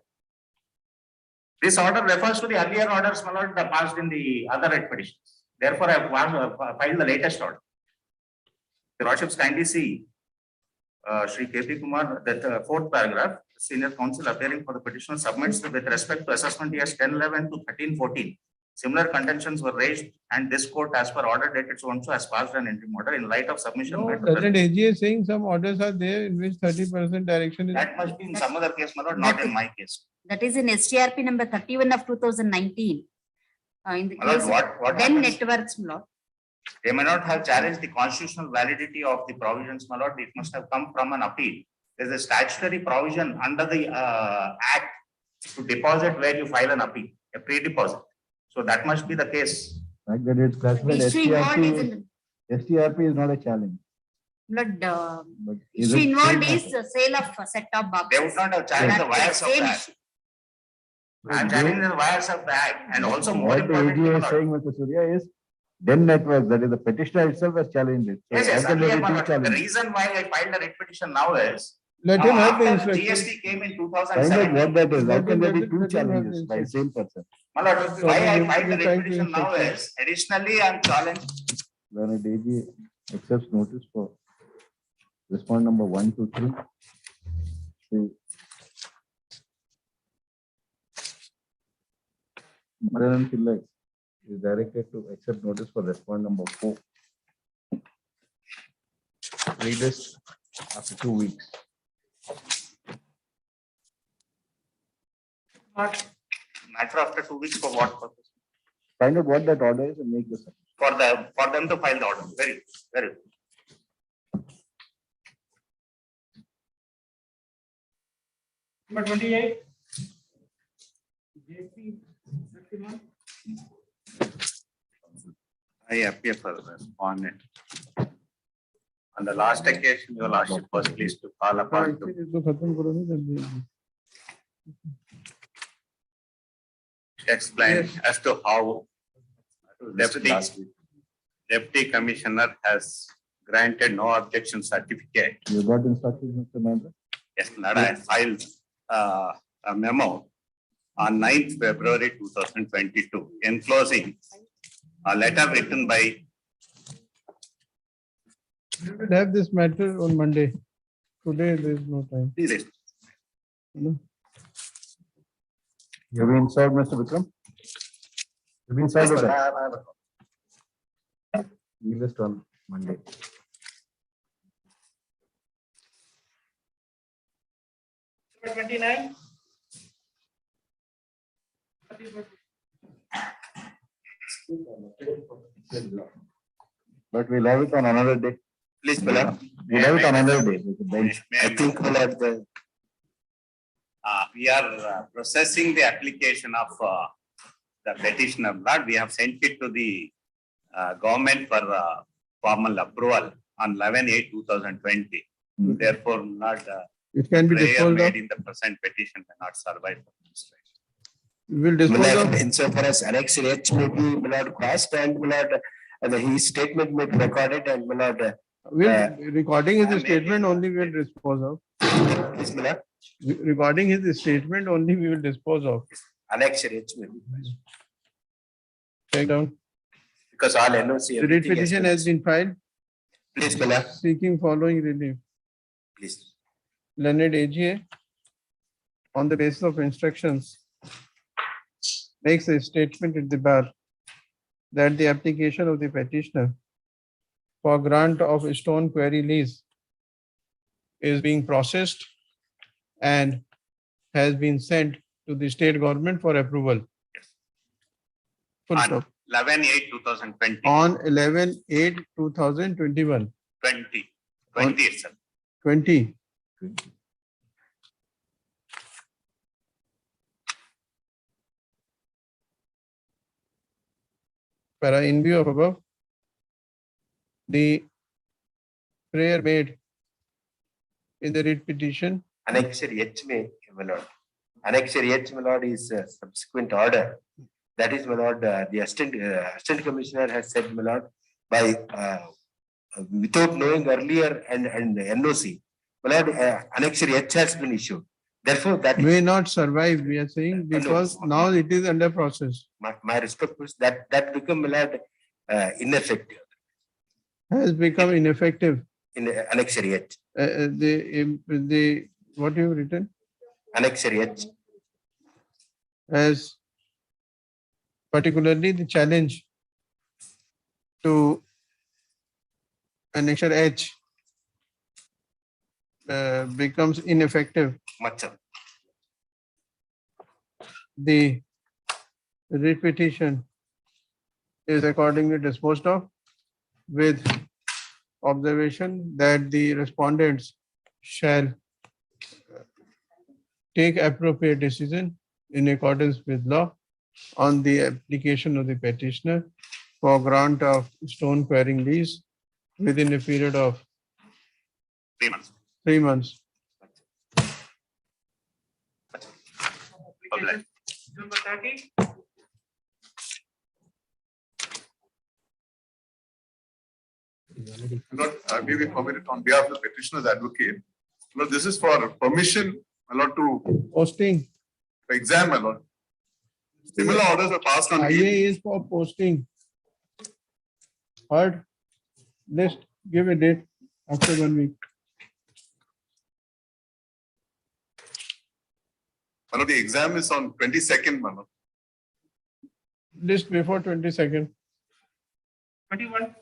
This order refers to the earlier orders, my lord, passed in the other writ petitions. Therefore, I have filed the latest order. The lordships kindly see Shri K.P. Kumar, that 4th paragraph, senior counsel appearing for the petitioner submits with respect to assessment years 1011 to 1314. Similar contentions were raised, and this court, as per order dated so and so, has passed an interim order in light of submission. No, doesn't AGA saying some orders are there in which 30% direction is? That must be in some other case, my lord, not in my case. That is in STRP number 31 of 2019. In the case what then happens? networks, my lord. They may not have challenged the constitutional validity of the provisions, my lord. It must have come from an appeal. There's a statutory provision under the act to deposit where you file an appeal, a pre-deposit. So that must be the case. Like that it's classified Issue involved is in STRP is not a challenge. blood. But is Issue it involved same is the sale of set-top boxes. They would not have challenged the wires of Same that. issue. I'm challenging the wires of the act, and also more What the importantly, AGA my is lord. saying, Mr. Surya, is then network, that is the petitioner itself has challenged it. So Yes, yes, how can earlier, there be my two lord. The challenges? reason why I filed a writ petition now is Let now him have the after instructions. GST came in Find out 2007. what that is. How Let can him there be have two the challenges by instructions. same person? My lord, So why I you filed the try writ to petition now instruct is additionally I'm challenged. When a DG accepts notice for respond number 1 to 3. See, Maran Tillai is directed to accept notice for respond number 4. Read this after 2 weeks. Matter after 2 weeks for what purpose? Find out what that order is and make the submission. For them to file the order. Very good. Very good. Number 28. I appear for the respondent. On the last occasion, your lordship was pleased to call upon to explain as to how Deputy Commissioner has granted no objection certificate. You got instructions, Mr. Mandra? Yes, Lord, I filed a memo on 9th February 2022, enclosing a letter written by. We will have this matter on Monday. Today there is no time. No. You've been served, Mr. Vikram? You've been served with that? We'll list on Monday. Number 29. But we'll have it on another day. Please, Bala. We'll have it on another day. with the bench. I think we are processing the application of the petitioner. Lord, we have sent it to the government for formal approval on 11/8/2020. Therefore, Lord, It can be prayer disposed made of. in the present petition cannot survive the administration. We will dispose of. Insofar as Annex H may be, my lord, passed and my lord, his statement may be recorded and my lord. Recording his statement only we will dispose of. Please, my lord. Regarding his statement only we will dispose of. Annex H may be passed. Take down. Because all NOC. The writ petition has been filed. Please, my lord. Seeking following relief. Please. Learned AGA, on the basis of instructions, makes a statement at the bar that the application of the petitioner for grant of stone quarry lease is being processed and has been sent to the state government for approval. Full On stop. 11/8/2020. On 11/8/2021. 20 itself. 20. Para, in view of above, the prayer made in the writ petition. Annex H may, my lord. Annex H, my lord, is a subsequent order. That is, my lord, the assistant commissioner has said, my lord, by without knowing earlier and NOC, my lord, Annex H has been issued. Therefore, that may not survive, we are saying, because now it is under process. My respect is that become, my lord, ineffective. Has become ineffective. In Annex H. The what you have written? Annex H. As particularly the challenge to Annexure H becomes ineffective. Much. The writ petition is accordingly disposed of with observation that the respondents shall take appropriate decision in accordance with law on the application of the petitioner for grant of stone quarrying lease within a period of 3 months. 3 months. Public. Number 30. Lord, may we comment it on behalf of the petitioner's advocate. Lord, this is for permission, my lord, to posting. Exam, my lord. Similar orders were passed on. IA is for posting. Heard? List, give a date after 1 week. My lord, the exam is on 22nd, my lord. List before 22nd. 21.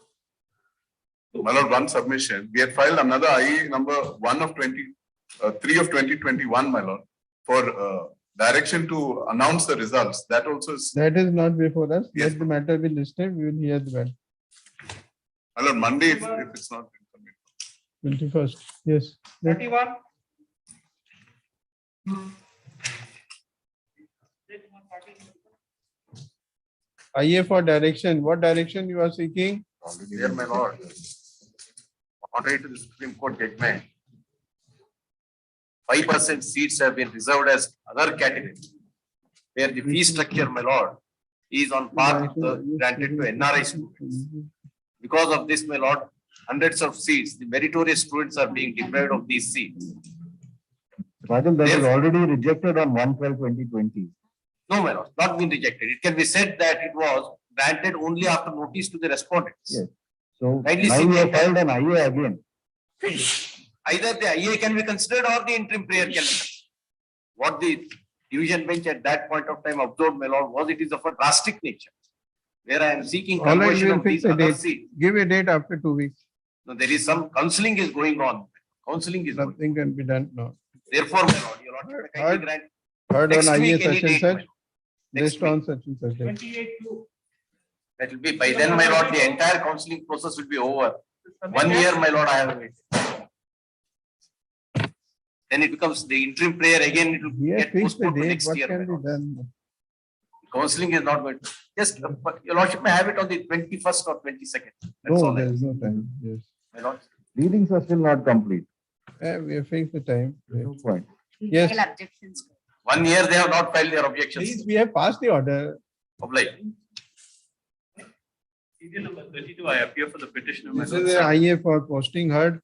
My lord, one submission. We had filed another IE number 1 of 3 of 2021, my lord, for direction to announce the results. That also is. That is not before us. Yes, Let the matter be listed. We will hear the matter. My lord, Monday, if it's not. 21st. Yes. 31. IA for direction. What direction you are seeking? Dear my lord, contrary to the Supreme Court judgment, 5% seats have been reserved as other category, where the fee structure, my lord, is on par with the granted to NRI students. Because of this, my lord, hundreds of seats, the meritorious students are being deprived of these seats. Madam, that was already rejected on 1/12/2020. No, my lord, not been rejected. It can be said that it was granted only after notice to the respondents. Yes. So Kindly now see you the have filed an IA again. Either the IA can be considered or the interim prayer can be considered. What the division bench at that point of time observed, my lord, was it is of a drastic nature, where I am seeking All right, conversion we'll of fix these a other date. seats. Give a date after 2 weeks. No, there is some counseling is going on. Counseling is going. Nothing can be done now. Therefore, my lord, your lordship kindly grant. Heard on Next IA week, any such and date, my such. lord. Next Based on such and such. date. 28. That will be, by then, my lord, the entire counseling process will be over. 1 year, my lord, I have waited. Then it becomes the interim prayer again, it will We have get fixed the postponed to date. next What year. my can be lord. done? Counseling is not going to, just, your lordship may have it on the 21st or 22nd. That's No, all. there is no time. Yes. My lord. Readings are still not complete. We have fixed the time. Point. Yes. File objections. 1 year they have not filed their objections. Please, we have passed the order. Apply. Serial number 32, I appear for the petitioner. my This lord. is the IA for posting heard.